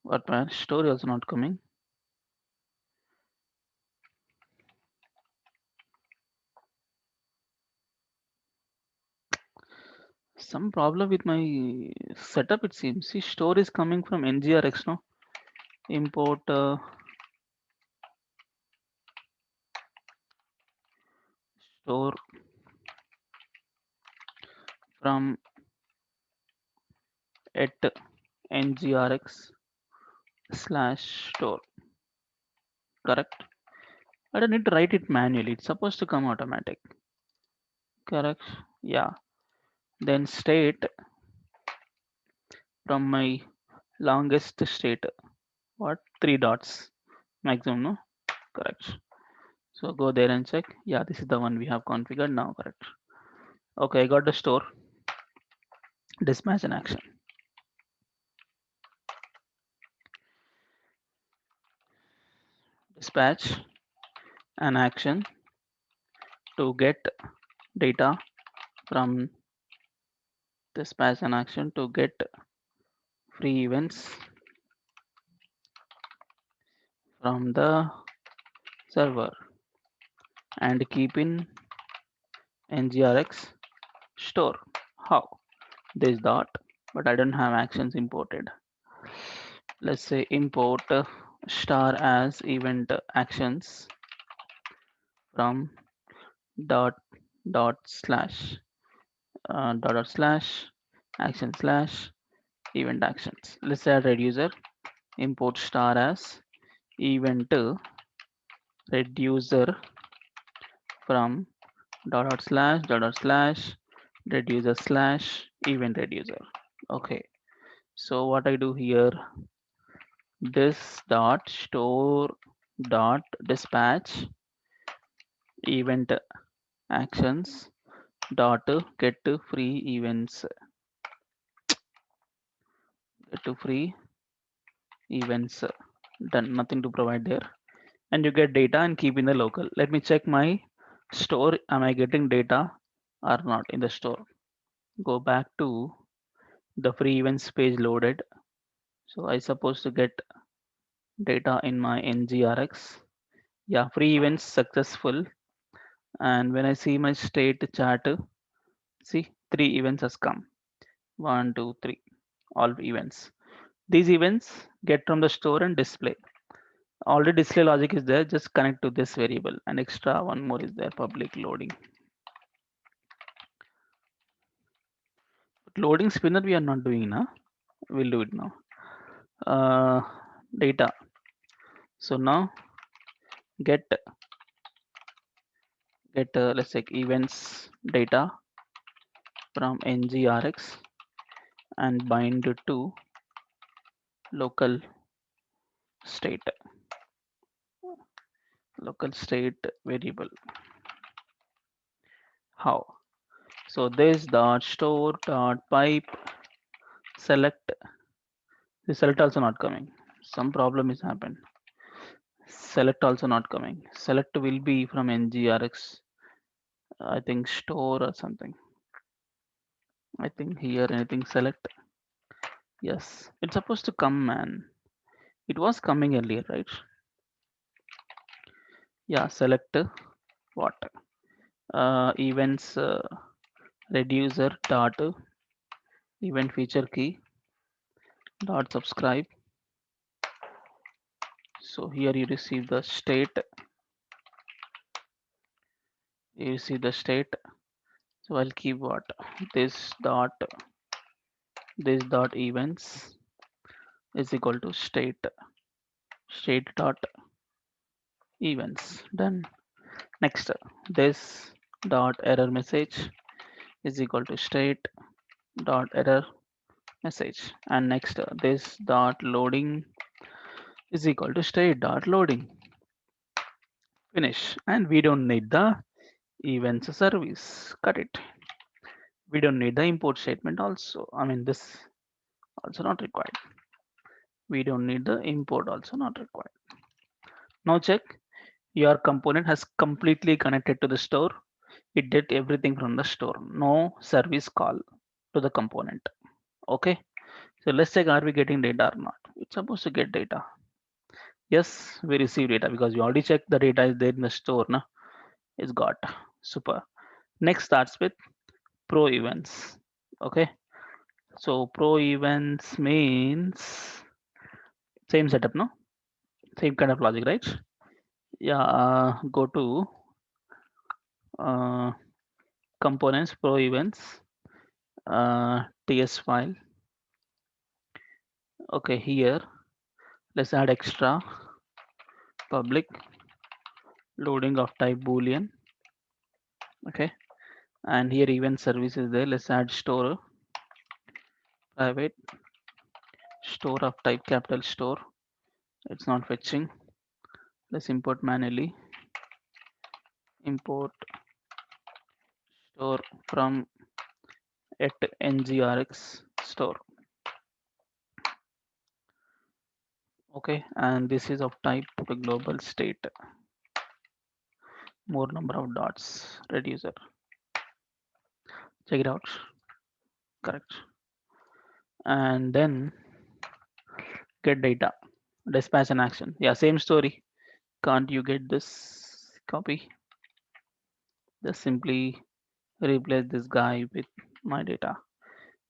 What man? Store is also not coming. Some problem with my setup it seems. See, store is coming from NGRX, no? Import store from at NGRX slash store. Correct. I don't need to write it manually. It's supposed to come automatic. Correct. Yeah. Then state from my longest state. What? Three dots. Maximum, no? Correct. So go there and check. Yeah, this is the one we have configured now. Correct. Okay, I got the store. Dispatch an action. Dispatch an action to get data from dispatch an action to get free events from the server and keep in NGRX store. How? This dot, but I don't have actions imported. Let's say import star as event actions from dot dot slash dot slash action slash event actions. Let's add reducer. Import star as event reducer from dot slash reducer slash event reducer. Okay. So what I do here, this dot store dot dispatch event actions dot get to free events, get to free events. Done. Nothing to provide there. And you get data and keep in the local. Let me check my store. Am I getting data or not in the store? Go back to the free events page loaded. So I supposed to get data in my NGRX. Yeah, free events successful. And when I see my state chart, see three events has come. One, two, three, all events. These events get from the store and display. Already display logic is there. Just connect to this variable. And extra one more is there. Public loading. But loading spinner we are not doing now. We'll do it now. Uh, Data. So now get let's say events data from NGRX and bind it to local state, local state variable. How? So this dot store dot pipe select. The select also not coming. Some problem is happened. Select also not coming. Select will be from NGRX. I think store or something. I think here anything select. Yes, it's supposed to come, man. It was coming earlier, right? Yeah, select what events reducer dot event feature key dot subscribe. So here you receive the state, you see the state. So I'll keep what this dot events is equal to state dot events. Done. Next, this dot error message is equal to state dot error message. And next, this dot loading is equal to state dot loading. Finish. And we don't need the events service. Cut it. We don't need the import statement also. I mean, this also not required. We don't need the import also not required. Now check, your component has completely connected to the store. It did everything from the store. No service call to the component. Okay. So let's check, are we getting data or not? It's supposed to get data. Yes, we receive data because we already checked the data is there in the store. Na? It's got. Super. Next starts with pro events. Okay. So pro events means same setup, no? Same kind of logic, right? Yeah. Go to uh, components pro events ts file. Okay, here let's add extra public loading of type boolean. Okay, and here event service is there. Let's add store private store of type capital store. It's not fetching. Let's import manually. Import store from at NGRX store. Okay, and this is of type global state. More number of dots reducer. Check it out. Correct. And then get data. Dispatch an action. Yeah, same story. Can't you get this copy? Just simply replace this guy with my data.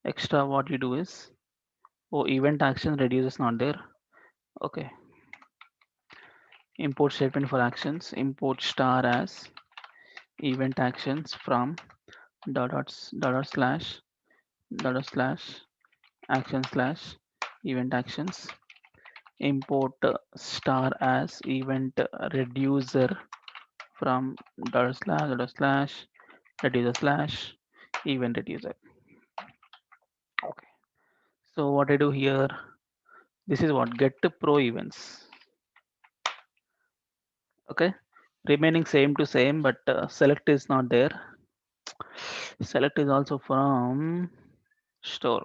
Extra what you do is, oh, event action reduces not there. Okay, import statement for actions. Import star as event actions from dot slash action slash event actions. Import star as event reducer from dot slash reducer slash event reducer. Okay. So what I do here, this is what get to pro events. Okay. Remaining same to same, but select is not there. Select is also from store.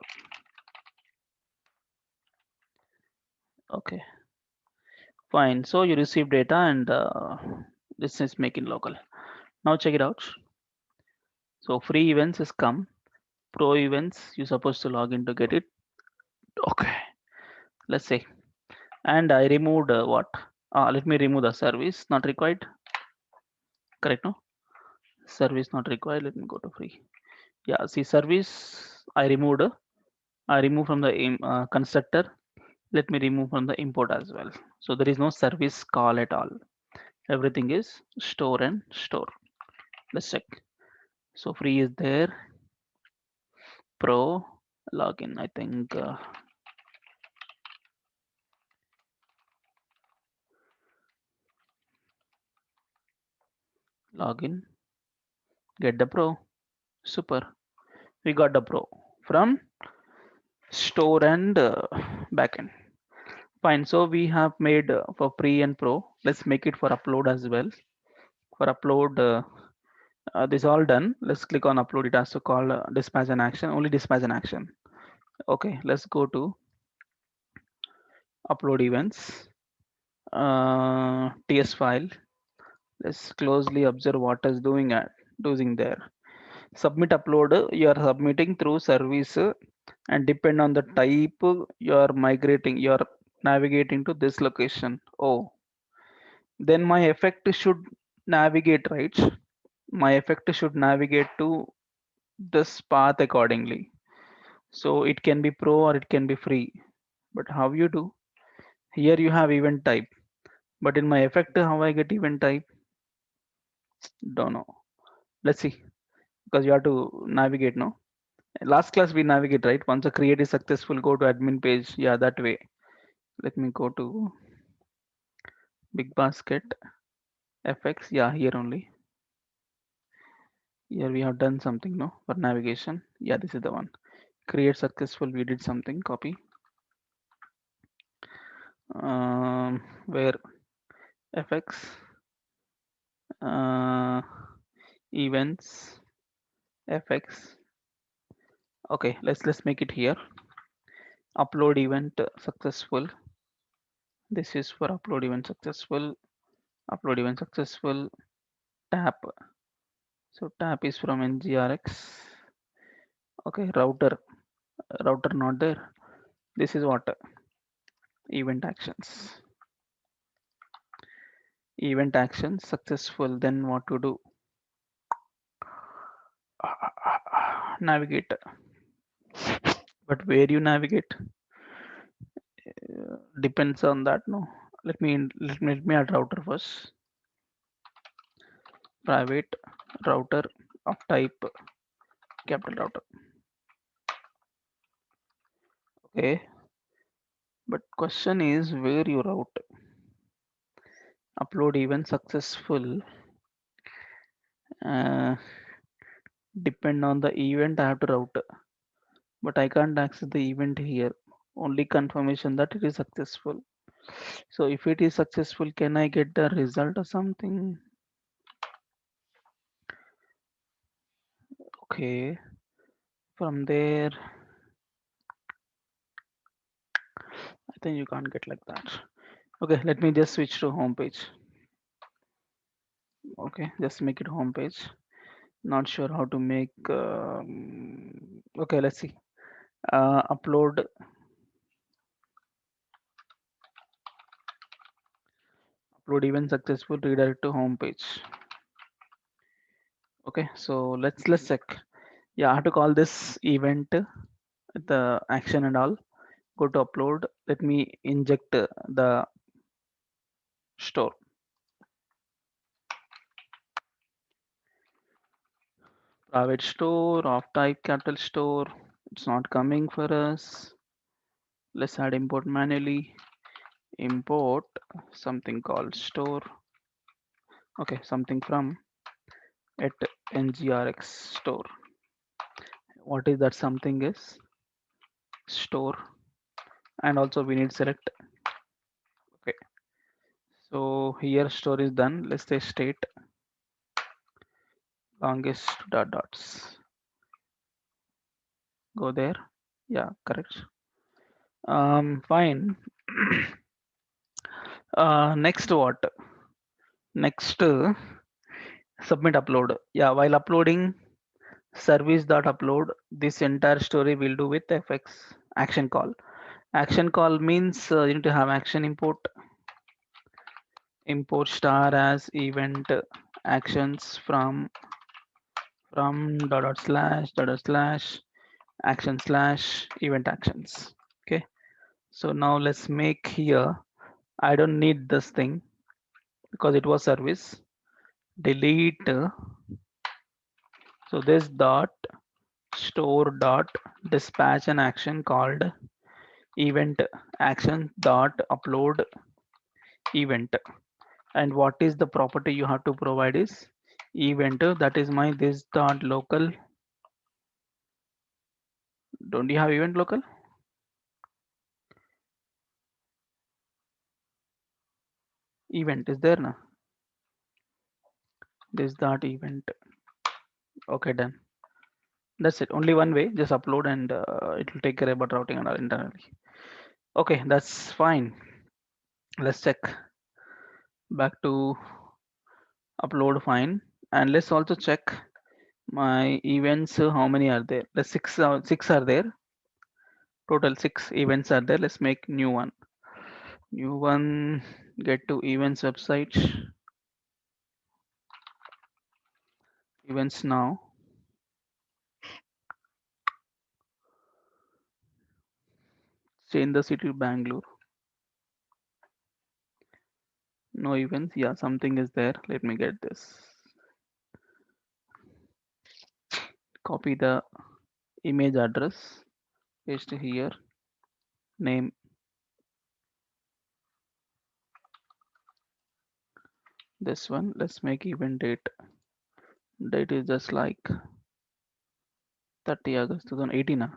Okay. Fine. So you receive data and this is making local. Now check it out. So free events is come. Pro events, you're supposed to log in to get it. Okay. Let's say. And I removed what? Let me remove the service not required. Correct, no? Service not required. Let me go to free. Yeah, see service I removed. I remove from the constructor. Let me remove from the import as well. So there is no service call at all. Everything is store and store. Let's check. So free is there. Pro login. I think login. Get the pro. Super. We got the pro from store and backend. Fine. So we have made for pre and pro. Let's make it for upload as well. For upload, this all done. Let's click on upload. It has to call dispatch an action. Only dispatch an action. Okay. Let's go to upload events. TS file. Let's closely observe what is doing there. Submit upload. You are submitting through service and depend on the type you are migrating. You are navigating to this location. Oh, then my effect should navigate, right? My effect should navigate to this path accordingly. So it can be pro or it can be free. But how you do? Here you have event type. But in my effect, how I get event type? Don't know. Let's see. Because you have to navigate, no? Last class we navigate, right? Once a create is successful, go to admin page. Yeah, that way. Let me go to big basket FX. Yeah, here only. Here we have done something, no? For navigation. Yeah, this is the one. Create successful. We did something. Copy. Where FX events FX. Okay, let's make it here. Upload event successful. This is for upload event successful. Upload event successful. Tap. So tap is from NGRX. Okay, router not there. This is what event actions. Event actions successful. Then what to do? Navigate. But where you navigate depends on that. No. Let me add router first. Private router of type capital router. Okay. But question is where you route. Upload event successful. Uh, depend on the event I have to route. But I can't access the event here. Only confirmation that it is successful. So if it is successful, can I get the result or something? Okay. From there, I think you can't get like that. Okay, let me just switch to home page. Okay, just make it home page. Not sure how to make. Okay, let's see. Upload event successful. Redirect to home page. Okay, so let's check. Yeah, I have to call this event the action and all. Go to upload. Let me inject the store. Private store of type capital store. It's not coming for us. Let's add import manually. Import something called store. Okay, something from at NGRX store. What is that something is? Store. And also we need select. Okay, so here store is done. Let's say state longest dot dots. Go there. Yeah, correct. Fine. Next what? Next submit upload. Yeah, while uploading service dot upload, this entire story will do with fx action call. Action call means you need to have action import star as event actions from dot slash action slash event actions. Okay, so now let's make here. I don't need this thing because it was service. Delete. So this dot store dot dispatch an action called event action dot upload event. And what is the property you have to provide is event, that is my this dot local. Don't you have event local? Event is there now. This dot event. Okay, done. That's it. Only one way. Just upload and it will take care about routing and all internally. Okay, that's fine. Let's check back to upload. Fine. And let's also check my events. How many are there? The six are there. Total 6 events are there. Let's make new one. New one. Get to events website, events now. Change the city to Bangalore. No events. Yeah, something is there. Let me get this. Copy the image address. Paste here. Name this one. Let's make event date. Date is just like 30 August 2018.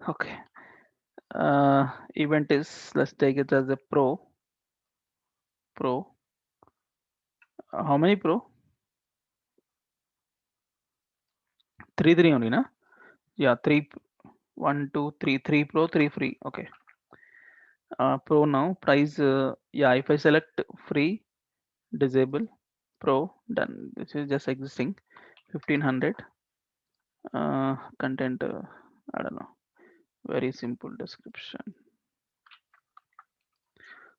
Okay. Event is, let's take it as a pro. Pro. How many pro? 3 only, na? Yeah, 3. 1, 2, 3. 3 pro, 3 free. Okay. Pro now. Price. Yeah, if I select free, disable, pro, done. This is just existing. 1500. Content. I don't know. Very simple description.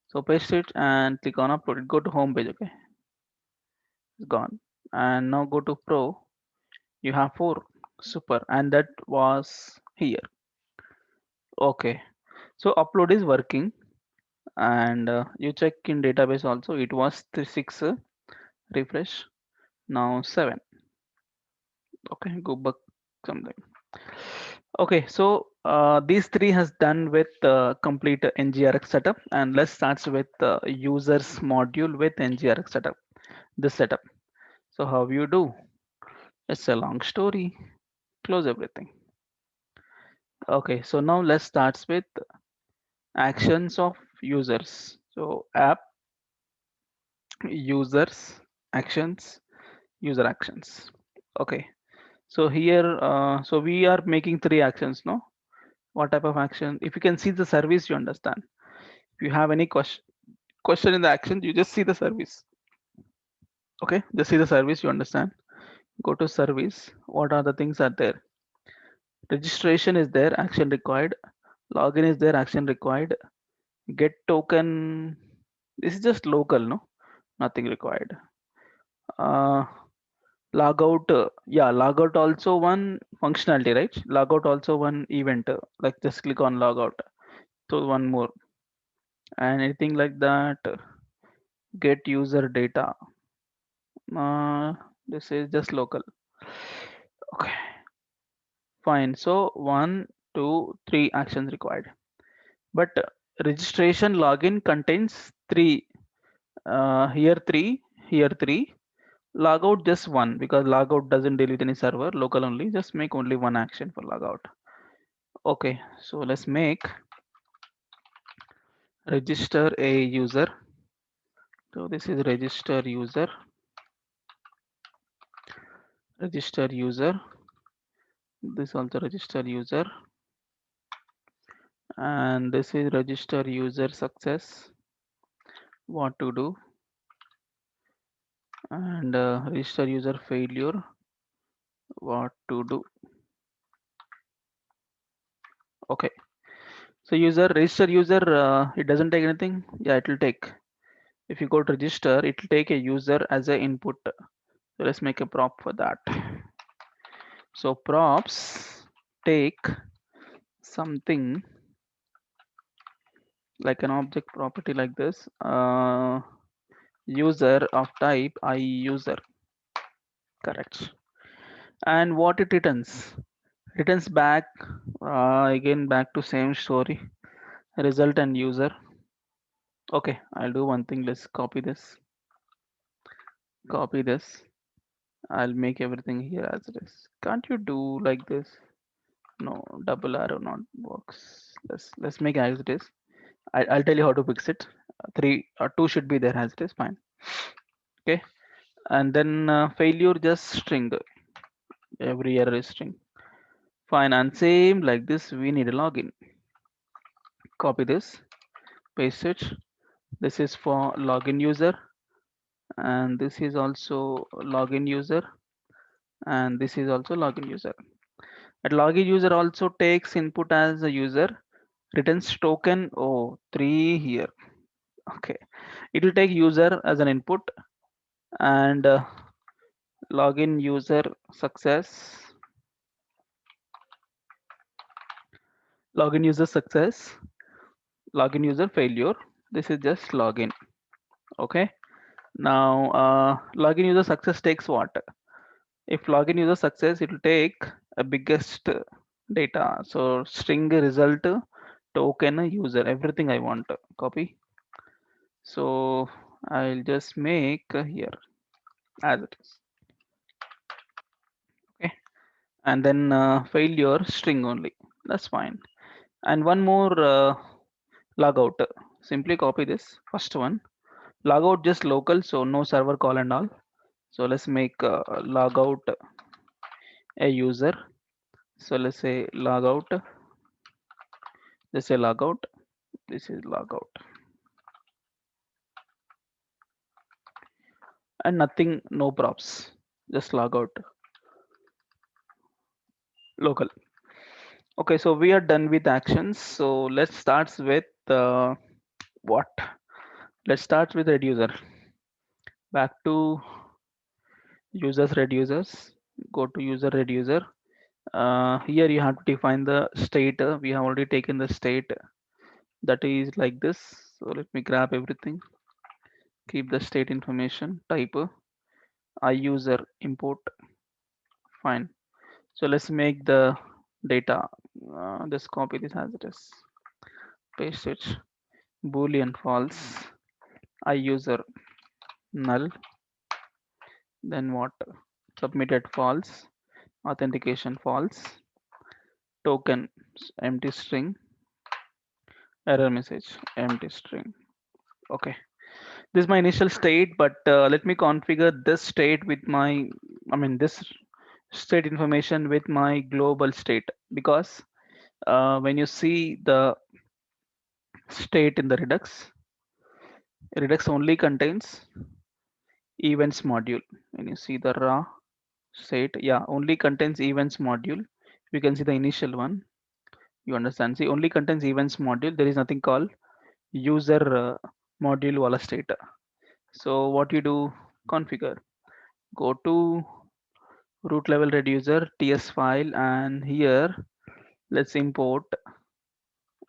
So paste it and click on upload it. Go to home page. Okay, it's gone. And now go to pro. You have 4. Super. And that was here. Okay. So upload is working, and you check in database also. It was 6. Refresh. Now 7. Okay, go back something. Okay, so these 3 has done with complete NGRX setup, and let's start with users module with NGRX setup. This setup. So how you do? It's a long story. Close everything. Okay, so now let's start with actions of users. So app, users, actions, user actions. Okay, so here, so we are making 3 actions, no? What type of action? If you can see the service, you understand. If you have any question in the action, you just see the service. Okay, just see the service, you understand. Go to service. What are the things are there? Registration is there, action required. Login is there, action required. Get token. This is just local, no? Nothing required. Uh, Logout. Yeah, logout also one functionality, right? Logout also one event. Like just click on logout. So one more. And anything like that. Get user data. Uh, this is just local. Okay, fine. So 1, 2, 3 actions required. But registration login contains 3. Here 3, here 3. Logout just 1 because logout doesn't deal with any server, local only. Just make only one action for logout. Okay, so let's make register a user. So this is register user. Register user. This also register user. And this is register user success. What to do? And register user failure. What to do? Okay. So user register user, it doesn't take anything. Yeah, it will take. If you go to register, it will take a user as a input. So let's make a prop for that. So props take something like an object property like this. User of type I user. Correct. And what it returns? Returns back again back to same story. Result and user. Okay, I'll do one thing. Let's copy this. Copy this. I'll make everything here as it is. Can't you do like this? No, double arrow not works. Let's make it as it is. I'll tell you how to fix it. 3 or 2 should be there as it is. Fine. Okay, and then failure just string. Every error is string. Fine, and same like this. We need a login. Copy this, paste it. This is for login user, and this is also login user, and this is also login user. But login user also takes input as a user, returns token. Oh, three here. Okay, it will take user as an input and login user success, login user success, login user failure. This is just login. Okay. Now login user success takes what? If login user success, it will take a biggest data. So string result token user, everything I want. Copy. So I'll just make here as it is. Okay. And then failure string only. That's fine. And one more logout. Simply copy this first one. Logout just local, so no server call and all. So let's make logout a user. So let's say logout. Let's say logout. This is logout and nothing, no props, just logout local. Okay, so we are done with actions. So let's start with what? Let's start with reducer. Back to users reducers. Go to user reducer. Here you have to define the state. We have already taken the state that is like this. So let me grab everything. Keep the state information type. I user import. Fine. So let's make the data. Just copy this as it is. Paste it. Boolean false. I user null. Then what? Submitted false. Authentication false. Token empty string. Error message empty string. Okay. This is my initial state, but let me configure this state with my, I mean, this state information with my global state, because when you see the state in the Redux, Redux only contains events module. When you see the raw state, yeah, only contains events module. You can see the initial one. You understand? See, only contains events module. There is nothing called user module wala state. So what you do? Configure. Go to root level reducer ts file, and here let's import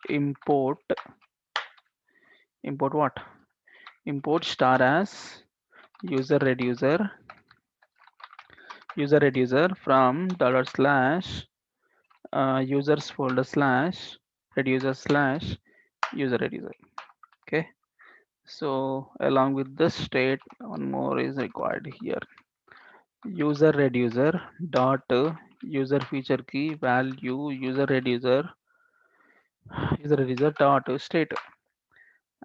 import what? Import star as user reducer from dollar slash users folder slash reducer slash user reducer. Okay, so along with this state, one more is required here. User reducer dot user feature key value user reducer dot state,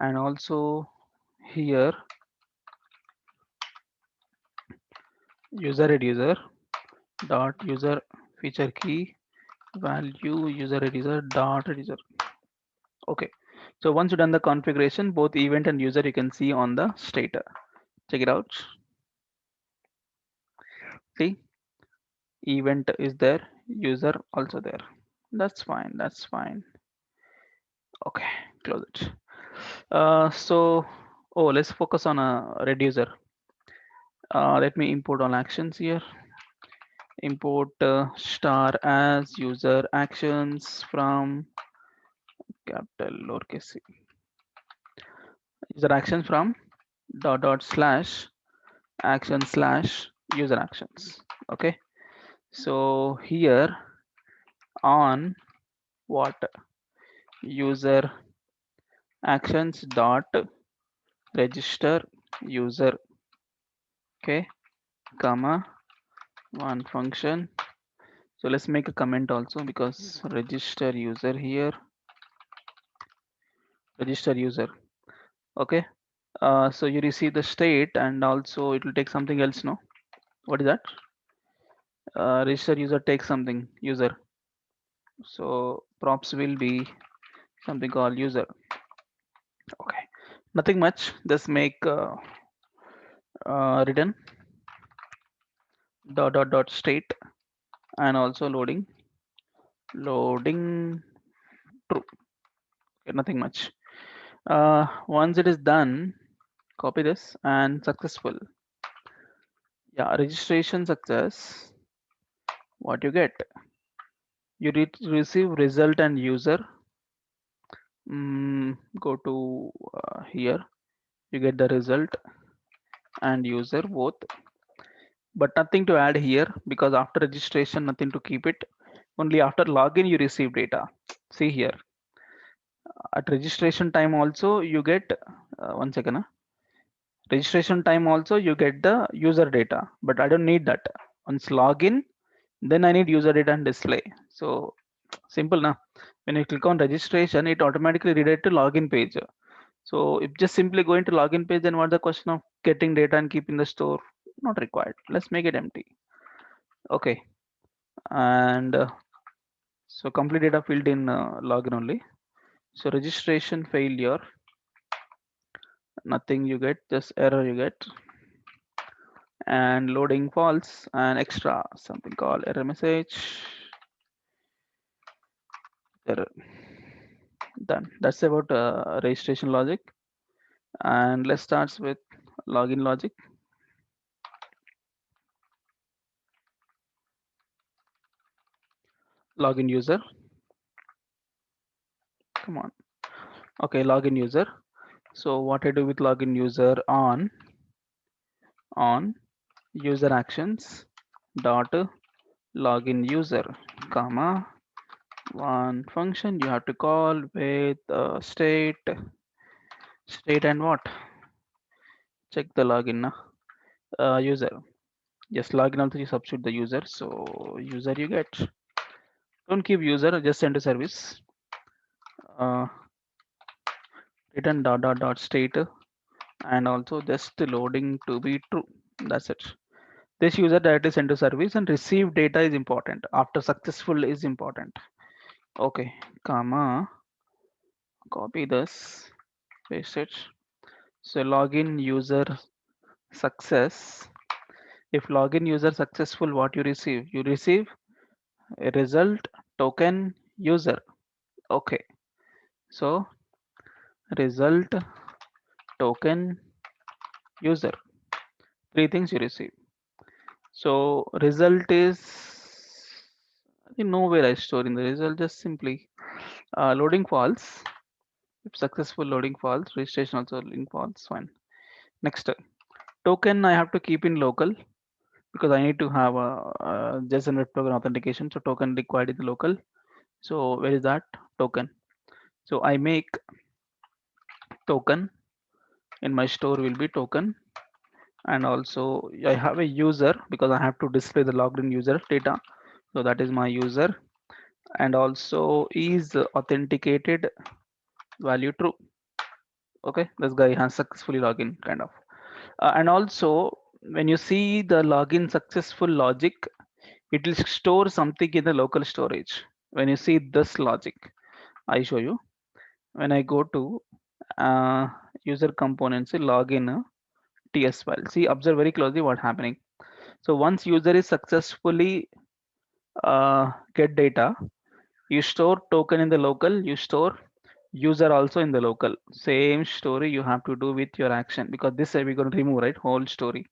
and also here user reducer dot user feature key value user reducer dot reducer. Okay, so once you've done the configuration, both event and user you can see on the state. Check it out. See, event is there, user also there. That's fine. That's fine. Okay, close it. So, oh, let's focus on a reducer. Let me import all actions here. Import star as user actions from capital lowercase c. User actions from dot slash action slash user actions. Okay, so here on what? User actions dot register user. Okay, comma one function. So let's make a comment also, because register user here, register user. Okay, so you receive the state, and also it will take something else. No, what is that? Register user takes something user. So props will be something called user. Okay, nothing much. Just make return dot state, and also loading true. nothing much. Once it is done, copy this and successful. Yeah, registration success. What you get? You receive result and user. Go to here. You get the result and user both, but nothing to add here because after registration, nothing to keep it. Only after login you receive data. See here at registration time also you get 1 second. Registration time also you get the user data, but I don't need that. Once login, then I need user data and display. So simple now. When you click on registration, it automatically redirect to login page. So if just simply going to login page, then what the question of getting data and keeping the store? Not required. Let's make it empty. Okay, and so complete data field in login only. So registration failure, nothing you get, just error you get, and loading false and extra something called error message. Error. Done. That's about registration logic. And let's start with login logic. Login user. Come on. Okay, login user. So what I do with login user on user actions dot login user comma one function you have to call with state and what, check the login user. Just login also you substitute the user, so user you get. Don't keep user, just send a service. uh, Return dot state and also just loading to be true. That's it. This user directly sent to service and receive data is important. After successful is important. Okay, comma, copy this, paste it. So login user success. If login user successful, what you receive? You receive a result token user. Okay, so result token user. Three things you receive. So result is, I think nowhere I store in the result, just simply loading false. If successful loading false, registration also loading false, fine. Next, token I have to keep in local because I need to have a JSON web token authentication. So token required in the local. So where is that token? So I make token in my store will be token, and also I have a user because I have to display the logged in user data. So that is my user, and also is authenticated value true. Okay, this guy has successfully login kind of. And also when you see the login successful logic, it will store something in the local storage. When you see this logic, I show you. When I go to user components, login ts file, see, observe very closely what happening. So once user is successfully get data, you store token in the local, you store user also in the local. Same story you have to do with your action, because this we're going to remove, right, whole story.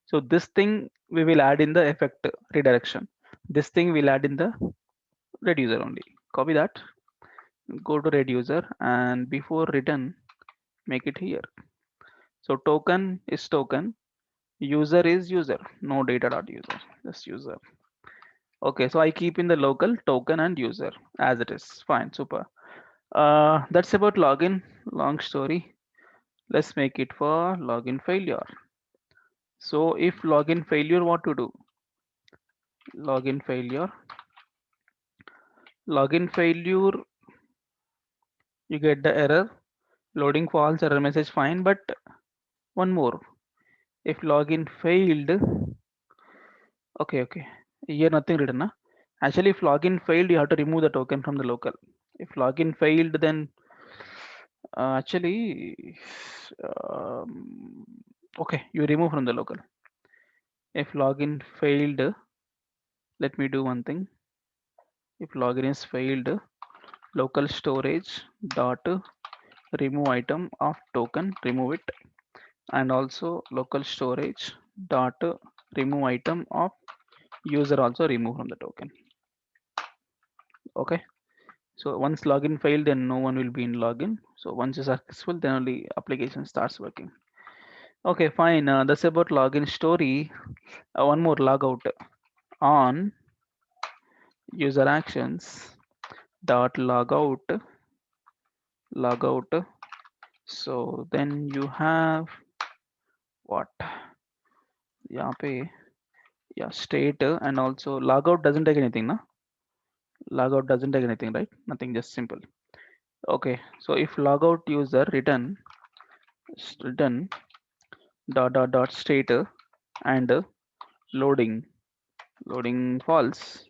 So this thing we will add in the effect redirection. This thing we'll add in the red user only. Copy that, go to red user, and before return, make it here. So token is token, user is user, no data dot user, just user. Okay, so I keep in the local token and user as it is. Fine, super. That's about login. Long story. Let's make it for login failure. So if login failure, what to do? Login failure. Login failure, you get the error. Loading false, error message fine, but one more. If login failed, okay. Here nothing written. Huh? Actually, if login failed, you have to remove the token from the local. If login failed, then actually, okay, you remove from the local. If login failed, let me do one thing. If login is failed, local storage dot remove item of token, remove it, and also local storage dot remove item of user, also remove from the token. Okay, so once login failed, then no one will be in login. So once it's successful, then only application starts working. Okay, fine. That's about login story. One more logout on user actions dot logout. So then you have what? यहाँ पे yeah, state and also logout doesn't take anything, na? Logout doesn't take anything, right? Nothing, just simple. Okay, so if logout user return dot state and loading false,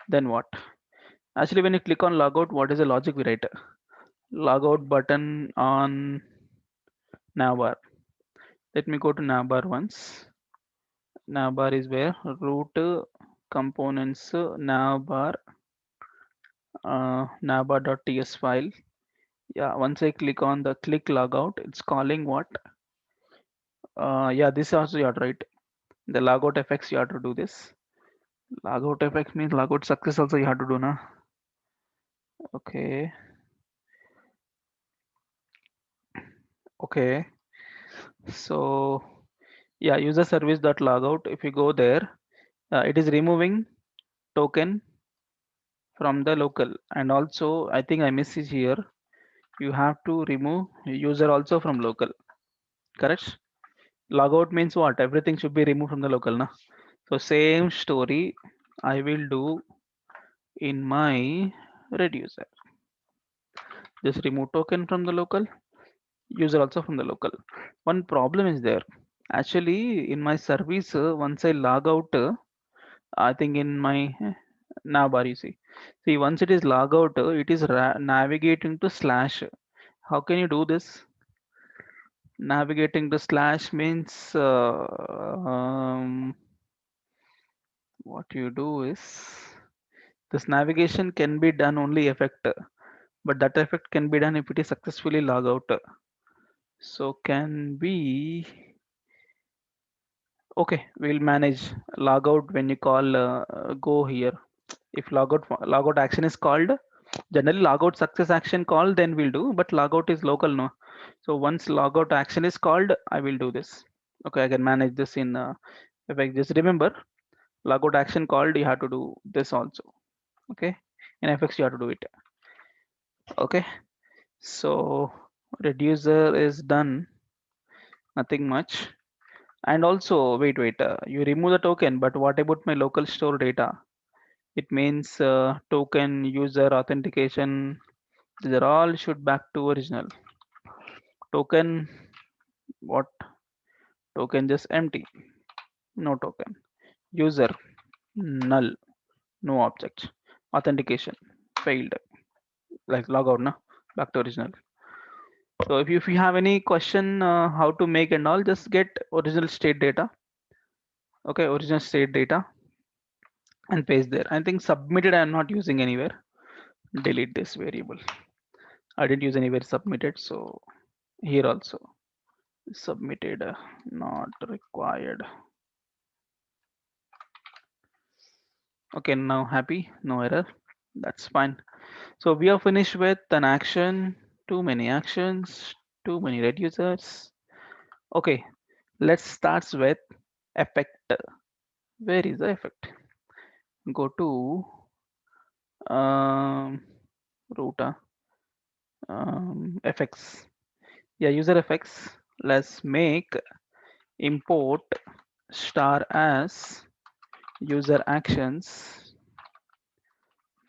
then what? Actually, when you click on logout, what is the logic we write? Logout button on navbar. Let me go to navbar once. Navbar is where root components navbar navbar.ts file. Yeah, once I click on the click logout, it's calling what? Yeah, this also you have to write. The logout effects you have to do this. Logout effects means logout success also you have to do na. Okay, okay. So yeah, user service dot logout. If you go there, it is removing token from the local, and also I think I miss it here. You have to remove user also from local. Correct? Logout means what? Everything should be removed from the local, na? So same story I will do in my reducer. Just remove token from the local, user also from the local. One problem is there. Actually, in my service, once I log out, I think in my navbar, you see. See, once it is log out, it is navigating to slash. How can you do this? Navigating to slash means what you do is this navigation can be done only effect, but that effect can be done if it is successfully log out. So can be okay. We'll manage logout when you call go here. If logout action is called, generally logout success action called, then we'll do. But logout is local, no. So once logout action is called, I will do this. Okay, I can manage this in effect. Just remember, logout action called, you have to do this also. Okay, in FX you have to do it. Okay, so reducer is done, nothing much. And also wait, you remove the token, but what about my local store data? It means token user authentication, these are all should back to original. Token, what? Token just empty, no token. User null, no object. Authentication failed, like logout, na, back to original. So if you have any question how to make and all, just get original state data. Okay, original state data and paste there. I think submitted I am not using anywhere. Delete this variable. I didn't use anywhere submitted, so here also submitted not required. Okay, now happy, no error. That's fine. So we are finished with an action, too many actions, too many reducers. Okay, let's start with effect. Where is the effect? Go to um, root effects. Yeah, user effects. Let's make import star as user actions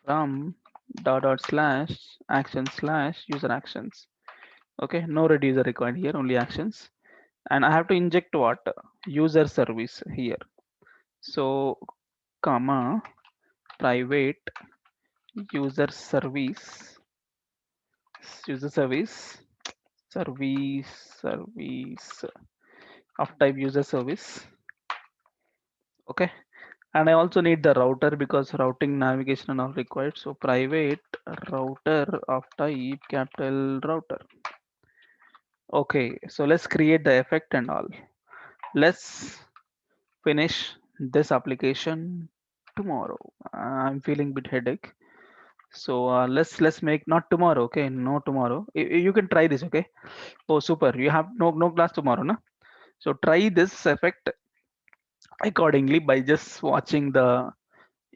from dot slash action slash user actions. Okay, no reducer required here, only actions. And I have to inject what? User service here. So comma private user service service of type user service. Okay, And I also need the router because routing navigation and all required. So private router of type capital router. Okay, so let's create the effect and all. Let's finish this application tomorrow. I'm feeling bit headache. So let's make not tomorrow. Okay, no tomorrow. You can try this. Okay. Oh, super. You have no class tomorrow, no? So try this effect accordingly by just watching the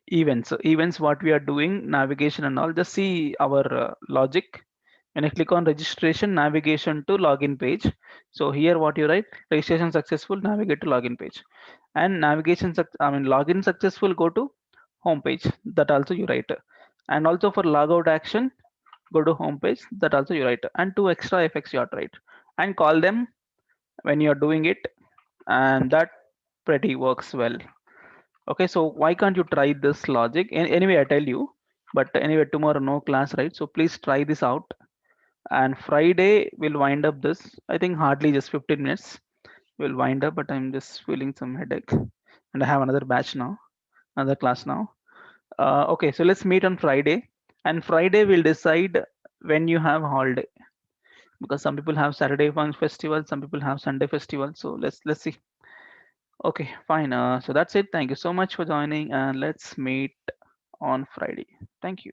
events. So events, what we are doing, navigation and all. Just see our logic. When I click on registration, navigation to login page. So here, what you write: registration successful, navigate to login page, and login successful, go to home page. That also you write, and also for logout action, go to home page. That also you write, and two extra effects you have to write, and call them when you are doing it, and that pretty works well. Okay, so why can't you try this logic? Anyway, I tell you, but anyway, tomorrow no class, right? So please try this out. And Friday we'll wind up this. I think hardly just 15 minutes. We'll wind up, but I'm just feeling some headache. And I have another batch now, another class now. Okay, so let's meet on Friday. And Friday we'll decide when you have holiday because some people have Saturday fun festival, some people have Sunday festival. So let's see. Okay, fine. So that's it. Thank you so much for joining, and let's meet on Friday. Thank you.